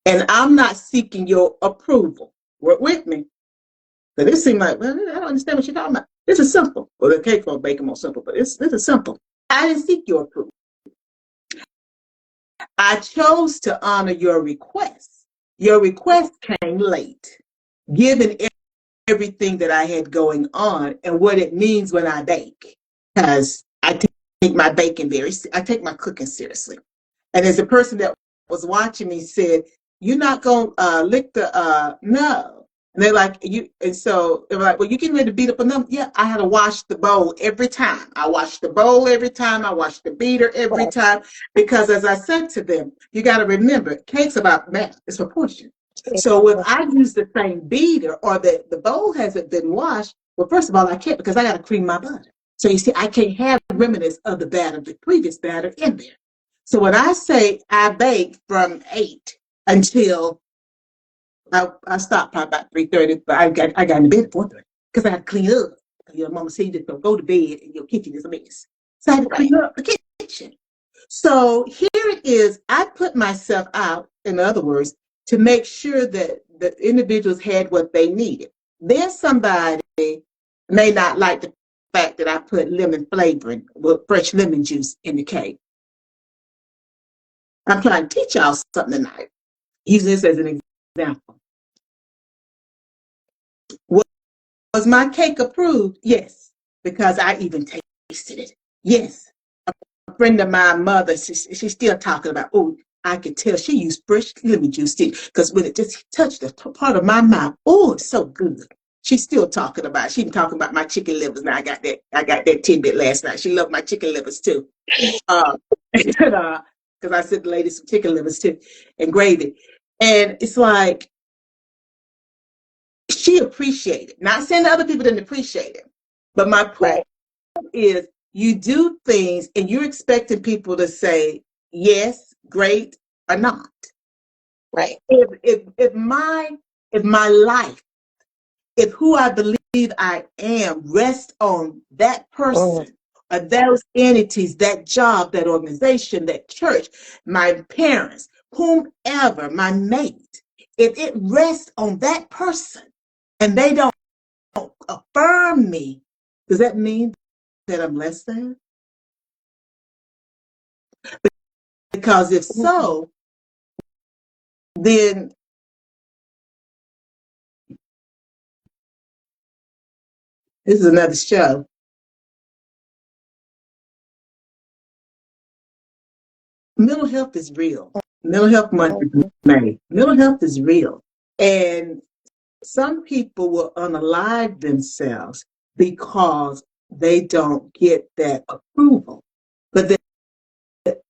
And I'm not seeking your approval. Work with me. But it seemed like, well, I don't understand what you're talking about. This is simple. Well, the cake won't bake more simple, but this is simple. I didn't seek your approval. I chose to honor your request. Your request came late, given everything that I had going on and what it means when I bake. Because I take my baking I take my cooking seriously. And as the person that was watching me said, "You're not gonna lick the no." And they're like, "You," and so they were like, "Well, you getting ready to beat up a number?" Yeah, I had to wash the bowl every time. I wash the bowl every time. I wash the beater every time because, as I said to them, you got to remember, cake's about math. It's proportion. So if I use the same beater or the bowl hasn't been washed, well, first of all, I can't because I got to cream my butter. So you see, I can't have remnants of the batter, the previous batter in there. So when I say I bake from 8 until I stop probably about 3:30, but I got in bed at 4:30 because I had to clean up. Your mama said you just don't go to bed and your kitchen is a mess. So I had to clean up the kitchen. So here it is. I put myself out, in other words, to make sure that the individuals had what they needed. Then somebody may not like the fact that I put lemon flavoring with fresh lemon juice in the cake. I'm trying to teach y'all something tonight. Use this as an example. Was my cake approved? Yes, because I even tasted it. Yes. A friend of my mother, she's still talking about, oh, I could tell she used fresh lemon juice because when it just touched the part of my mouth, oh, it's so good. She's still talking about it. She's been talking about my chicken livers. Now I got that tidbit last night. She loved my chicken livers too. Because I sent the lady some chicken livers too and gravy. And it's like she appreciated. Not saying that other people didn't appreciate it. But my point is you do things and you're expecting people to say yes, great, or not. Right. If my life, if who I believe I am rests on that person or those entities, that job, that organization, that church, my parents, whomever, my mate, if it rests on that person and they don't affirm me, does that mean that I'm less than? Because if so, then this is another show. Mental health is real. Mental health month is May. Mental health is real. And some people will unalive themselves because they don't get that approval. But the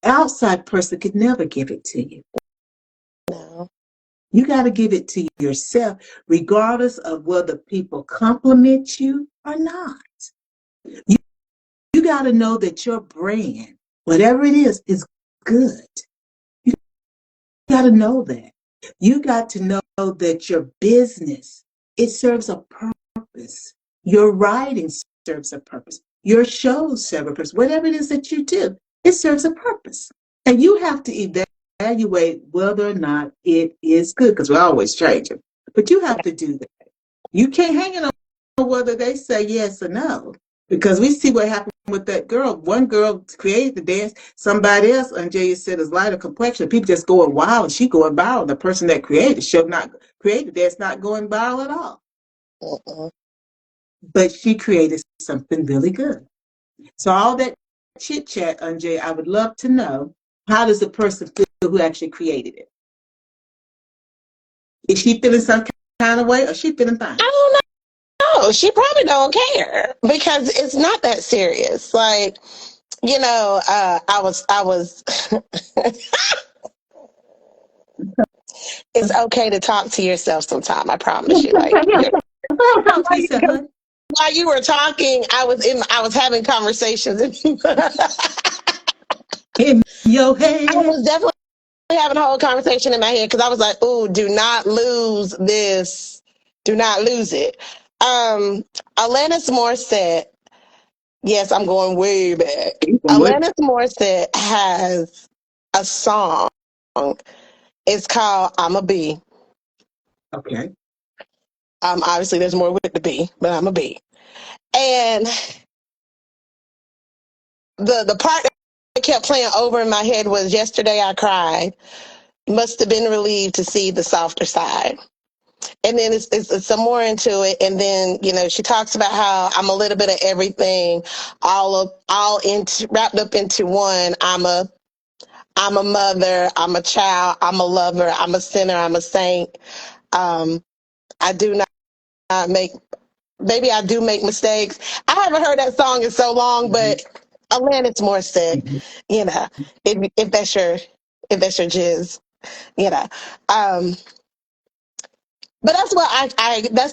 outside person could never give it to you. No. You got to give it to yourself, regardless of whether people compliment you or not. You got to know that your brand, whatever it is good. You got to know that. You got to know that your business, it serves a purpose. Your writing serves a purpose. Your shows serve a purpose. Whatever it is that you do, it serves a purpose. And you have to evaluate whether or not it is good, because we're always changing. But you have to do that. You can't hang it on whether they say yes or no, because we see what happened with that girl. One girl created the dance. Somebody else, unJerya said, is lighter complexion. People just going wild, and she going viral. The person that created should not create the dance, not going viral at all. But she created something really good. So all that chit chat, unJerya, I would love to know, how does the person feel who actually created it? Is she feeling some kind of way, or is she feeling fine? I don't know. She probably don't care because it's not that serious. Like, you know, I was it's okay to talk to yourself sometime. I promise you. Like, while you were talking, I was having conversations. Your I head. was definitely having a whole conversation in my head because I was like, "Ooh, do not lose this. Do not lose it." Alanis Morissette. Yes, I'm going way back. Alanis Morissette has a song. It's called "I'm a Bee." Okay. Obviously, there's more with the bee, but I'm a bee. And the part that kept playing over in my head was "Yesterday I Cried." Must have been relieved to see the softer side. And then it's some more into it. And then, she talks about how I'm a little bit of everything, all into wrapped up into one. I'm a mother, I'm a child, I'm a lover, I'm a sinner, I'm a saint. Um, I do not make, maybe I do make mistakes. I haven't heard that song in so long, Mhm. but Alanis Morissette, Mhm. you know, if that's your jizz, you know. Um, But that's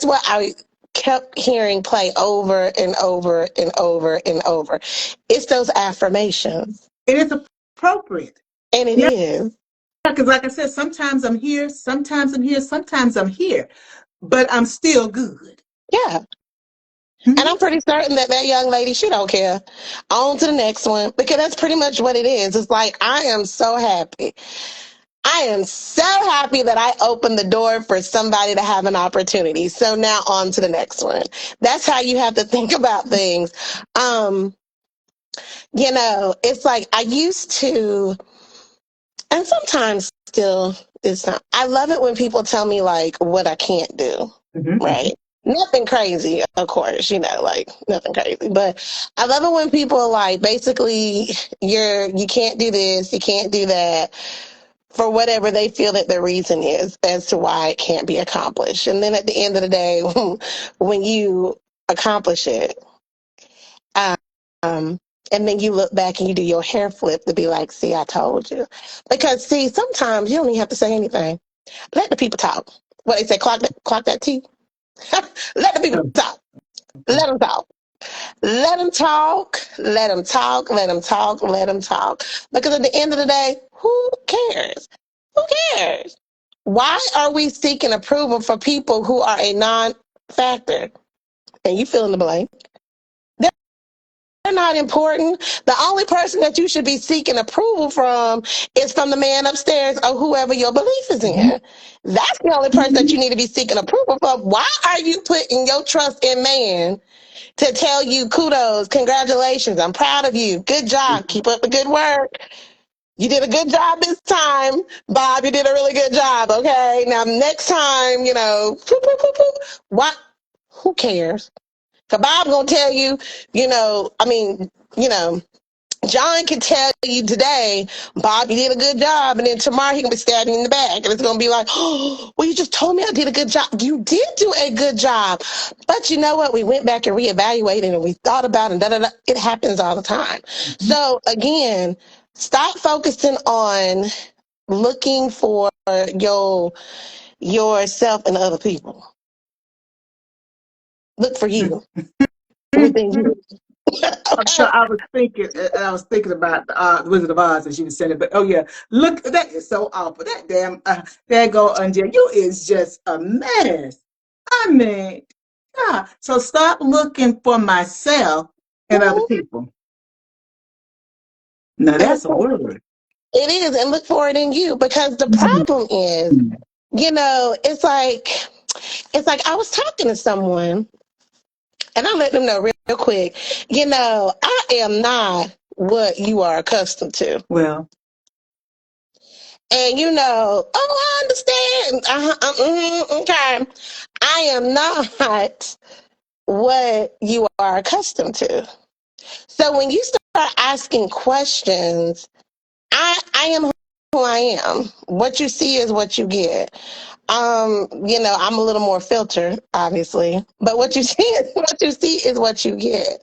what I kept hearing play over and over and over and over. It's those affirmations. It is appropriate. And it Yeah, is. because like I said, sometimes I'm here, sometimes I'm here, sometimes I'm here, but I'm still good. Yeah. And I'm Mhm. pretty certain that young lady, she don't care. On to the next one. Because that's pretty much what it is. It's like, I am so happy. I am so happy that I opened the door for somebody to have an opportunity. So now on to the next one. That's how you have to think about things. Um, it's like I used to, and sometimes still it's not. I love it when people tell me like what I can't do, Mhm. right? Nothing crazy, of course, like nothing crazy. But I love it when people are like, basically, you can't do this, you can't do that, for whatever they feel that the reason is as to why it can't be accomplished. And then at the end of the day, when you accomplish it, um, and then you look back and you do your hair flip to be like, see, I told you. Because, see, sometimes you don't even have to say anything. Let the people talk. What they say, clock that T. Let the people Oh, talk. okay. Let them talk. Let them talk. Let them talk. Let them talk. Let them talk. Because at the end of the day, who cares? Who cares? Why are we seeking approval for people who are a non-factor? And you fill in the blank. They're not important. The only person that you should be seeking approval from is from the man upstairs or whoever your belief is Mhm. in. That's the only person that you need to be seeking approval from. Why are you putting your trust in man to tell you kudos, congratulations, I'm proud of you, good job, keep up the good work. You did a good job this time, Bob. You did a really good job. Okay, now next time, what? Who cares? Cause Bob gonna tell you, I mean, you know, John can tell you today, Bob, you did a good job, and then tomorrow he can be stabbing you in the back, and it's gonna be like, oh, well, you just told me I did a good job. You did do a good job, but you know what? We went back and reevaluated, and we thought about it, and da da da. It happens all the time. Mhm. So again, stop focusing on looking for your yourself and other people. Look for you within you. So Okay. I was thinking about the Wizard of Oz as you were saying it. But oh yeah, look, that is so awful. That damn, there go Unjay. You is just a mess. I mean, yeah. So stop looking for myself and other Mhm. people. Now And that's a word. it is, and look for it in you because the problem is, it's like I was talking to someone and I let them know real quick, I am not what you are accustomed to. Well, And oh, I understand. Okay. I am not what you are accustomed to. So when you start asking questions, I am who I am. What you see is what you get. I'm a little more filtered, obviously, but what you see is what you see is what you get.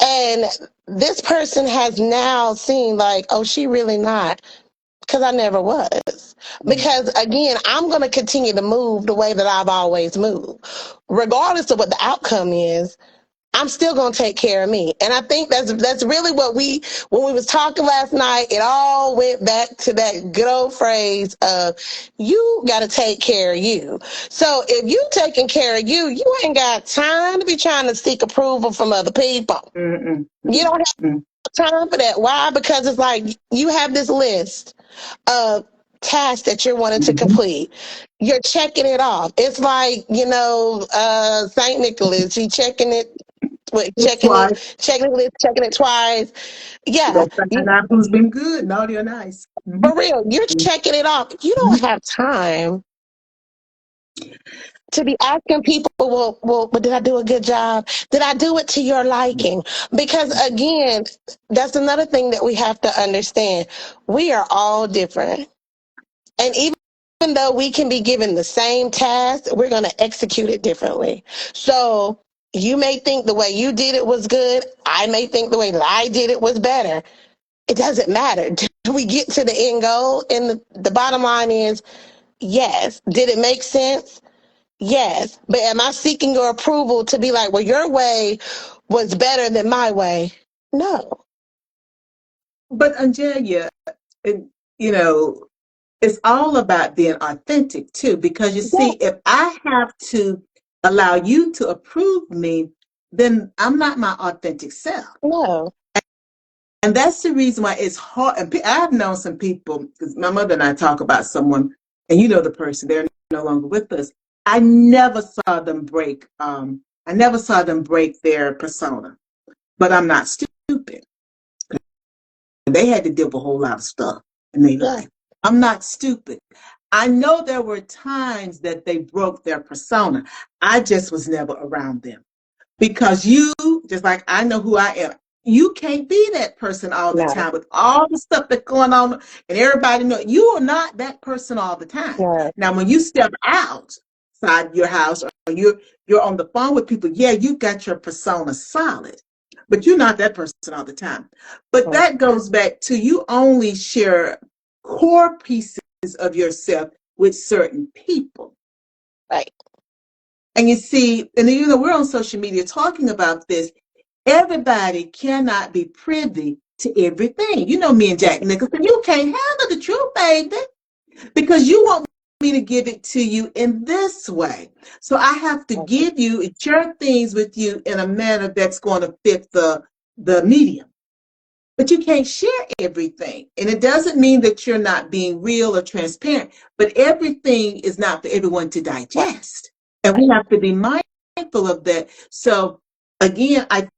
And this person has now seen like, oh, she really not, because I never was. Because again, I'm going to continue to move the way that I've always moved, regardless of what the outcome is. I'm still gonna take care of me. And I think that's really what when we was talking last night, it all went back to that good old phrase of you gotta take care of you. So if you taking care of you, you ain't got time to be trying to seek approval from other people. Mm-mm. You don't have time for that. Why? Because it's like you have this list of tasks that you're wanting to Mm-hmm. complete. You're checking it off. It's like, Saint Nicholas, he checking it, That's why checking it twice. you Yeah, don't find out who's been good, naughty or nice. Mm-hmm. for real, you're checking it off. You don't have time to be asking people, well, did I do a good job? Did I do it to your liking? Because again, that's another thing that we have to understand. We are all different. And even though we can be given the same task, we're going to execute it differently. So you may think the way you did it was good. I may think the way that I did it was better. It doesn't matter. Do we get to the end goal? And the bottom line is yes. Did it make sense? Yes. But am I seeking your approval to be like, well, your way was better than my way? No. But Angelia, it, you know, it's all about being authentic too, because you see, Yeah, if I have to allow you to approve me, then I'm not my authentic self. no. And that's the reason why it's hard. And I've known some people, because my mother and I talk about someone, and you know the person, they're no longer with us. I never saw them break. I never saw them break their persona. But I'm not stupid. They had to deal with a whole lot of stuff in their Yeah, life. I'm not stupid. I know there were times that they broke their persona. I just was never around them. Because you, just like I know who I am, you can't be that person all the no, time with all the stuff that's going on, and everybody know you are not that person all the time. no. Now, when you step outside your house or you're on the phone with people, yeah, you got your persona solid, but you're not that person all the time. But No. that goes back to you only share core pieces of yourself with certain people. Right. And you see, and even though we're on social media talking about this, everybody cannot be privy to everything. You know me and Jack Nicholson, you can't handle the truth, baby, because you want me to give it to you in this way. So I have to give you, share things with you in a manner that's going to fit the medium. But you can't share everything. And it doesn't mean that you're not being real or transparent, but everything is not for everyone to Right. digest. And we have to be mindful of that. So again, I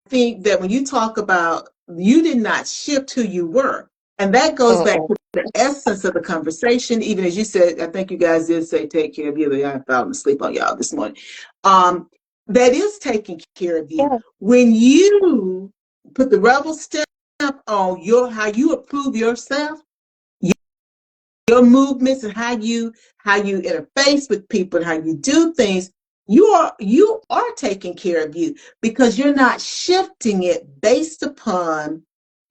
think that when you talk about you did not shift who you were, and that goes back Mm-mm. to the essence of the conversation, even as you said, I think you guys did say take care of you, but I fallen asleep on y'all this morning. That is taking care of you. Yeah. When you put the rebel stamp on how you approve yourself, your movements, and how you interface with people and how you do things, you are taking care of you because you're not shifting it based upon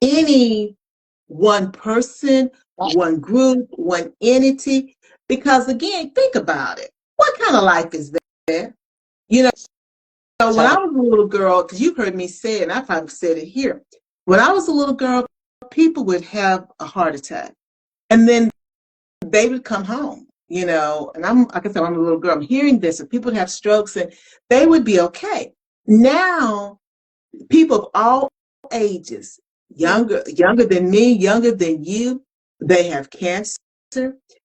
any one person, Right. one group, one entity. Because again, think about it. What kind of life is that? You know, when I So, was a little girl, because you've heard me say it, and I probably said it here. When I was a little girl, people would have a heart attack. And then they would come home, and I'm, like I said, I'm a little girl. I'm hearing this, and people would have strokes, and they would be okay. Now, people of all ages, younger than me, younger than you, they have cancer,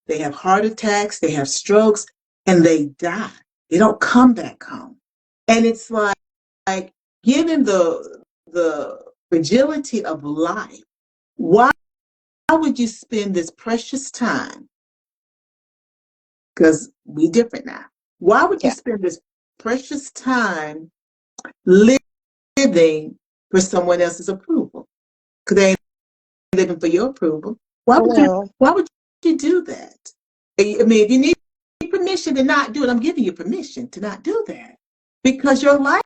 they have heart attacks, they have strokes, and they die. They don't come back home. And it's like given the fragility of life, why would you spend this precious time, because we different now. Why would you yeah. spend this precious time living for someone else's approval? Because they ain't living for your approval. Why would you No. why would you do that? I mean, if you need permission to not do it, I'm giving you permission to not do that. Because your life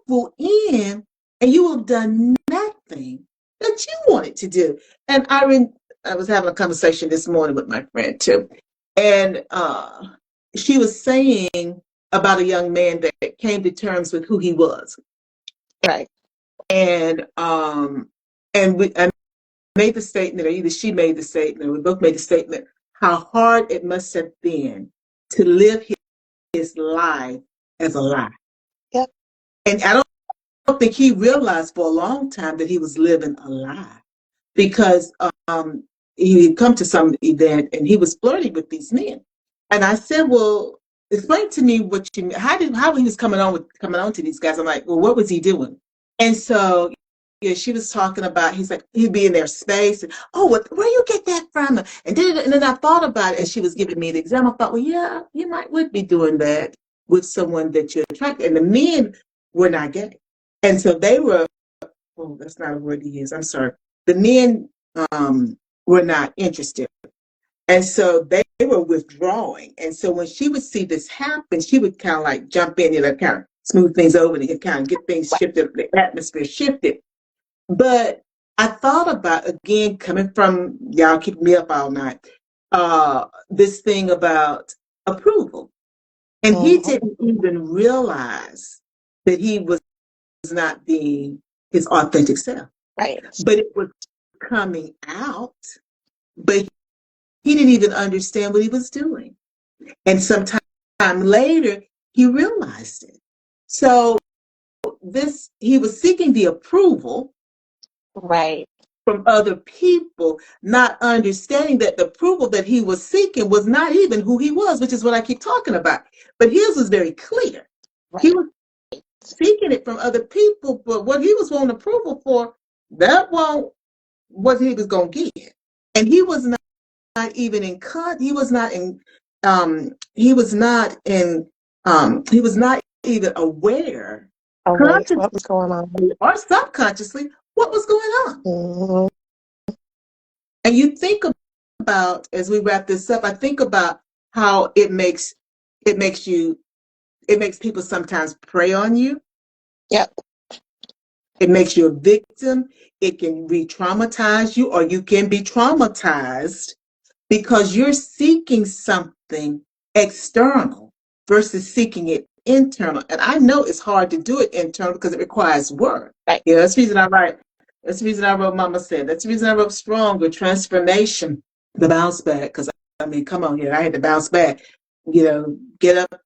will end and you will have done nothing that you wanted to do. And I was having a conversation this morning with my friend too. And she was saying about a young man that came to terms with who he was. Right. And I made the statement, or either she made the statement, or we both made the statement, how hard it must have been to live his life as a lie. Yep. And I don't think he realized for a long time that he was living a lie, because he had come to some event and he was flirting with these men. And I said, well, explain to me what you, how he was coming on to these guys. I'm like, well, what was he doing? And so, yeah, she was talking about, he's like, he'd be in their space. And, oh, where you get that from? And then I thought about it as she was giving me the example. I thought, well, yeah, you would be doing that with someone that you're attracted. And the men were not gay. And so they were, oh, that's not a word to use. I'm sorry. The men were not interested. And so they were withdrawing. And so when she would see this happen, she would kind of like jump in and kind of smooth things over and kind of get things shifted, the atmosphere shifted. But I thought about, again, coming from, y'all keep me up all night, this thing about approval. And he didn't even realize that he was not being his authentic self. Right. But it was coming out, but he didn't even understand what he was doing. And sometime later, he realized it. So he was seeking the approval, right, from other people, not understanding that the approval that he was seeking was not even who he was, which is what I keep talking about. But his was very clear. right. He was seeking it from other people, but what he was wanting approval for, that wasn't what he was going to get. And he was not even in he was not in he was not in he was not even aware, Awake. What was consciously going on? or subconsciously, what was going on. Mm-hmm. And you think about, as we wrap this up, I think about how it makes people sometimes prey on you. Yep. It makes you a victim. It can re-traumatize you, or you can be traumatized because you're seeking something external versus seeking it internal. And I know it's hard to do it internal because it requires work. Right. Yeah, that's the reason I write. That's the reason I wrote Mama Said. That's the reason I wrote Stronger, Transformation, the bounce back. Because I mean, come on here. I had to bounce back. Get up,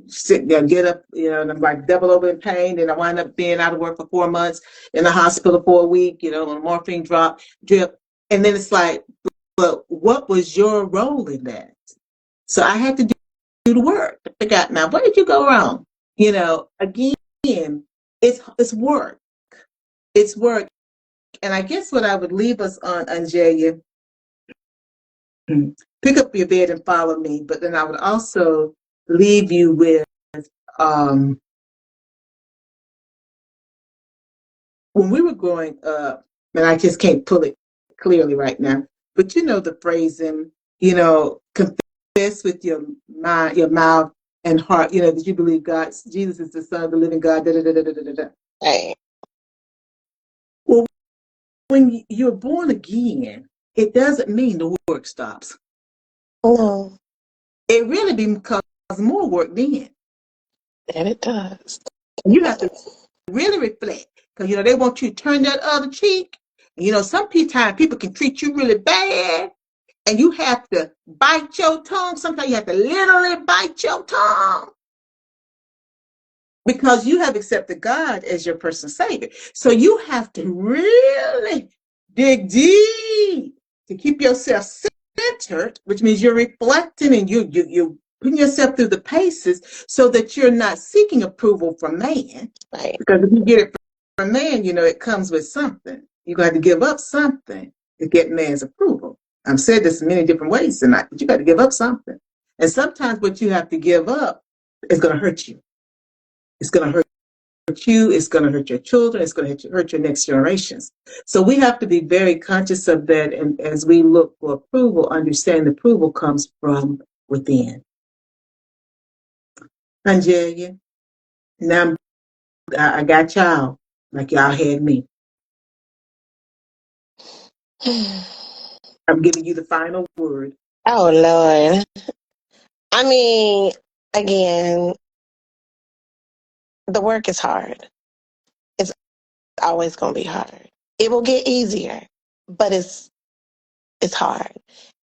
sit there, get up, and I'm like double over in pain. And I wind up being out of work for 4 months, in the hospital for a week, on a morphine drip. And then it's like, but what was your role in that? So I had to do the work to figure out, now, where did you go wrong? Again, it's work. It's work. And I guess what I would leave us on, Anjaya, pick up your bed and follow me. But then I would also leave you with, when we were growing up, and I just can't pull it clearly right now, but the phrasing, confess with your mind, your mouth and heart, that you believe Jesus is the Son of the living God. Da, da, da, da, da, da, da. Right. Well, when you're born again, it doesn't mean the work stops. No. It really becomes more work then. And it does. You have to really reflect, because they want you to turn that other cheek. Some people can treat you really bad, and you have to bite your tongue. Sometimes you have to literally bite your tongue, because you have accepted God as your personal Savior. So you have to really dig deep to keep yourself centered, which means you're reflecting and you're putting yourself through the paces so that you're not seeking approval from man. Right. Because if you get it from man, it comes with something. You're going to have to give up something to get man's approval. I've said this in many different ways tonight, but you got to give up something. And sometimes what you have to give up is going to hurt you. It's going to hurt you. It's going to hurt your children. It's going to hurt your next generations. So we have to be very conscious of that. And as we look for approval, understand approval comes from within. Anjaya, now I got y'all like y'all had me. I'm giving you the final word. Oh, Lord. I mean, again, the work is hard. It's always going to be hard. It will get easier, but it's hard.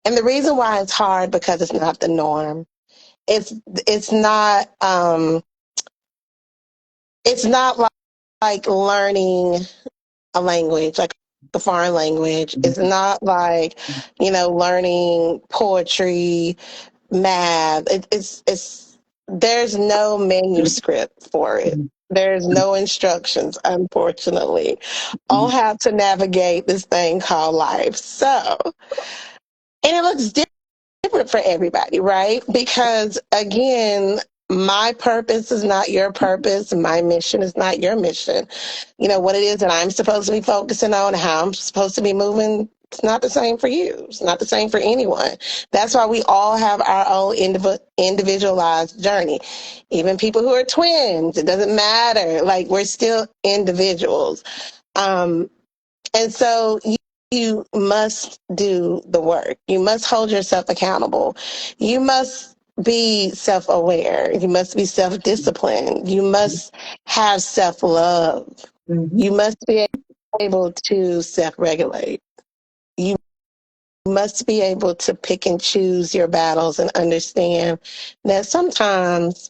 And the reason why it's hard because it's not the norm. It's it's not um it's not like learning a language, like a foreign language. It's not like, learning poetry, math. It's there's no manuscript for it. There's no instructions, unfortunately. I'll have to navigate this thing called life. So, and it looks different for everybody, right? Because again, my purpose is not your purpose. My mission is not your mission. What it is that I'm supposed to be focusing on, how I'm supposed to be moving, it's not the same for you. It's not the same for anyone. That's why we all have our own individualized journey. Even people who are twins, it doesn't matter. Like, we're still individuals. Um, and so you must do the work. You must hold yourself accountable. You must be self aware. You must be self disciplined. You must have self love. You must be able to self regulate. You must be able to pick and choose your battles and understand that sometimes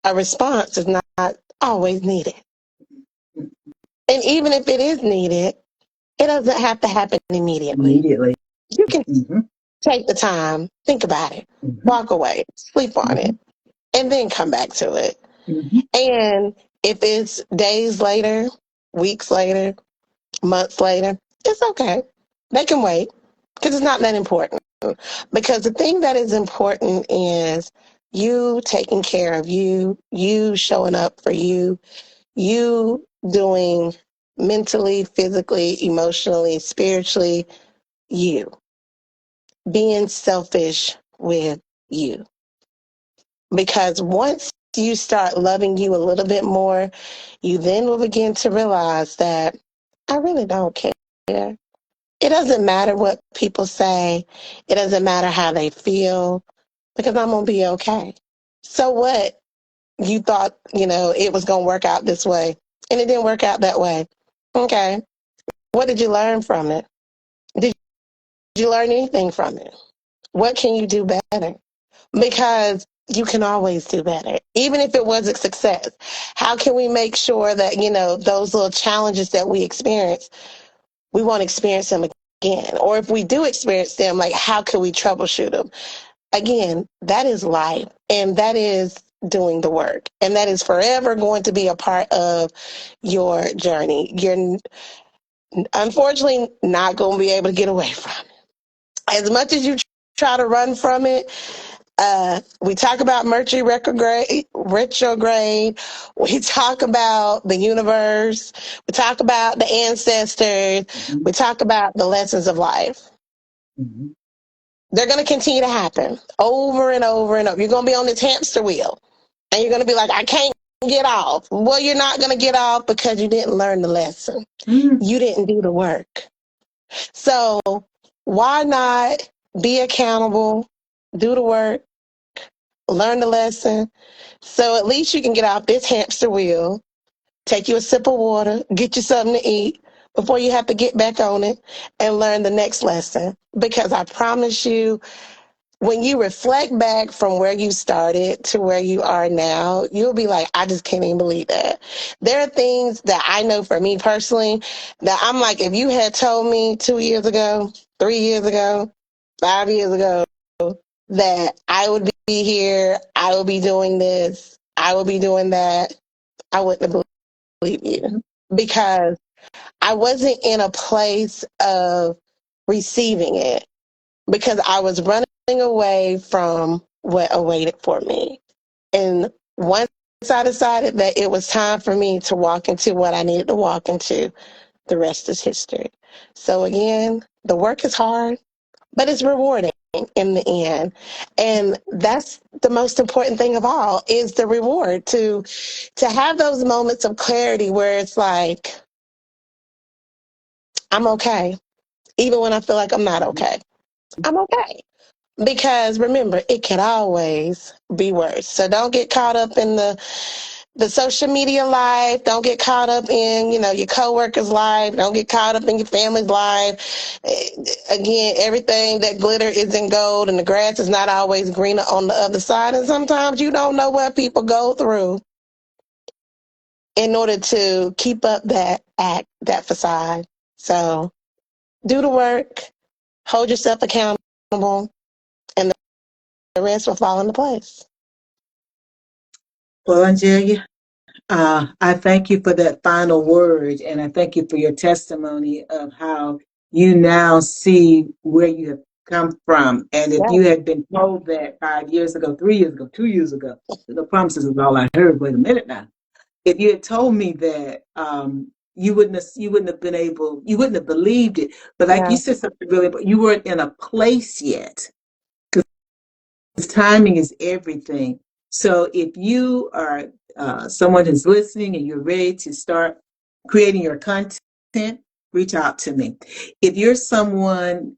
a response is not always needed. And even if it is needed, it doesn't have to happen immediately. You can take the time, think about it, walk away, sleep on it, and then come back to it. And if it's days later, weeks later, months later, it's okay. They can wait because it's not that important. Because the thing that is important is you taking care of you, you showing up for you doing mentally, physically, emotionally, spiritually, you being selfish with you. Because once you start loving you a little bit more, you then will begin to realize that I really don't care. It doesn't matter what people say. It doesn't matter how they feel because I'm going to be okay. So what? You thought, it was going to work out this way and it didn't work out that way. Okay. What did you learn from it? Did you learn anything from it? What can you do better? Because you can always do better, even if it was a success. How can we make sure that, those little challenges that we experience, we won't experience them again? Or if we do experience them, like, how can we troubleshoot them? Again, that is life, and that is doing the work, and that is forever going to be a part of your journey. You're unfortunately not going to be able to get away from it. As much as you try to run from it, we talk about Mercury retrograde. We talk about the universe. We talk about the ancestors. We talk about the lessons of life. They're going to continue to happen over and over and over. You're going to be on this hamster wheel and you're going to be like, I can't get off. Well, you're not going to get off because you didn't learn the lesson. You didn't do the work. So why not be accountable, do the work, learn the lesson, so at least you can get off this hamster wheel, take you a sip of water, get you something to eat before you have to get back on it and learn the next lesson. Because I promise you, when you reflect back from where you started to where you are now, you'll be like, I just can't even believe that. There are things that I know for me personally that I'm like, if you had told me 2 years ago, 3 years ago, 5 years ago, that I would be here, I would be doing this, I would be doing that, I wouldn't have believed you because I wasn't in a place of receiving it because I was running away from what awaited for me. And once I decided that it was time for me to walk into what I needed to walk into, the rest is history. So again, the work is hard, but it's rewarding in the end. And that's the most important thing of all is the reward to have those moments of clarity where it's like, I'm okay. Even when I feel like I'm not okay. I'm okay. Because remember, it can always be worse. So don't get caught up in the social media life. Don't get caught up in, your coworkers' life. Don't get caught up in your family's life. Again, everything that glitter isn't gold, and the grass is not always greener on the other side. And sometimes you don't know what people go through in order to keep up that act, that facade. So do the work, hold yourself accountable, and the rest will fall into place. Well, Angelia, I thank you for that final word, and I thank you for your testimony of how you now see where you have come from. And if Yeah. you had been told that 5 years ago, 3 years ago, 2 years ago, the promises is all I heard. Wait a minute now. If you had told me that, you wouldn't have believed it. But like you Yeah. said something really, but you weren't in a place yet. Timing is everything. So if you are someone who's listening and you're ready to start creating your content, reach out to me. If you're someone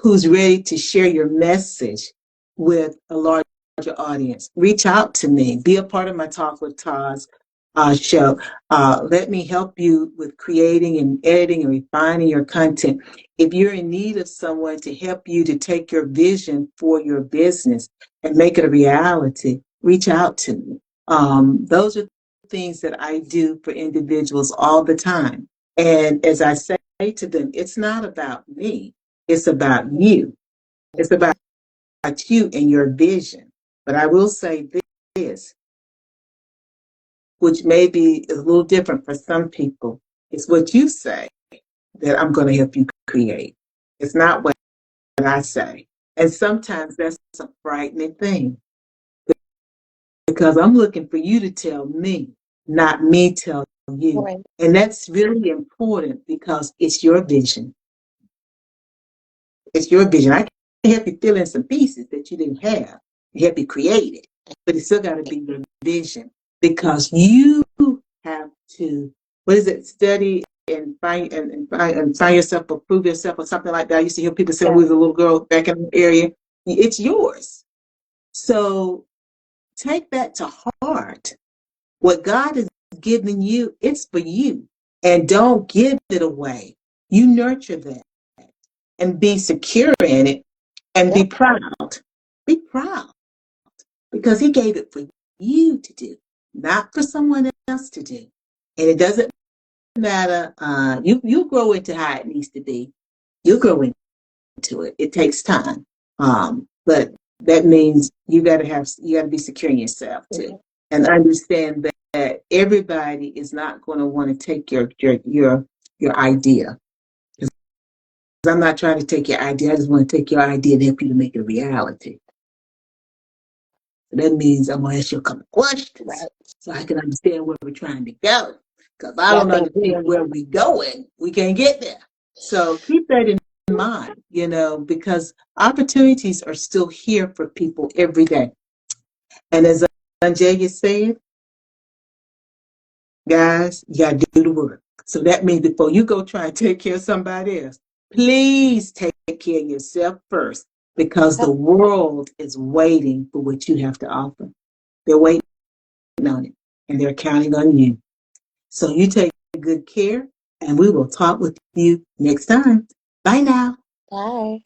who's ready to share your message with a larger audience, reach out to me. Be a part of my Talk with Taz show. Let me help you with creating and editing and refining your content. If you're in need of someone to help you to take your vision for your business and make it a reality, reach out to me. Those are things that I do for individuals all the time. And as I say to them, it's not about me, it's about you. It's about you and your vision. But I will say this, which may be a little different for some people. It's what you say that I'm going to help you create. It's not what I say. And sometimes that's a frightening thing because I'm looking for you to tell me, not me tell you. Right. And that's really important because it's your vision. It's your vision. I can help you fill in some pieces that you didn't have, help you create it, but it's still got to be your vision because you have to, what is it, study and find yourself or prove yourself or something like that. I used to hear people say, Yeah. when we was a little girl back in the area, it's yours. So take that to heart. What God has given you, it's for you. And don't give it away. You nurture that and be secure in it and Yeah. be proud. Be proud because He gave it for you to do, not for someone else to do. And it doesn't matter. You grow into how it needs to be. You'll grow into it. It takes time. But that means you got to be secure in yourself too, and understand that everybody is not going to want to take your idea. I'm not trying to take your idea. I just want to take your idea and help you to make it a reality. So that means I'm going to ask you a couple of questions Right. so I can understand where we're trying to go. Because I Yeah, I don't think understand where we're going, we can't get there. So keep that in mind, because opportunities are still here for people every day. And as Anjaya said, guys, you got to do the work. So that means before you go try and take care of somebody else, please take care of yourself first because the world is waiting for what you have to offer. They're waiting on it and they're counting on you. So you take good care and we will talk with you next time. Bye now. bye.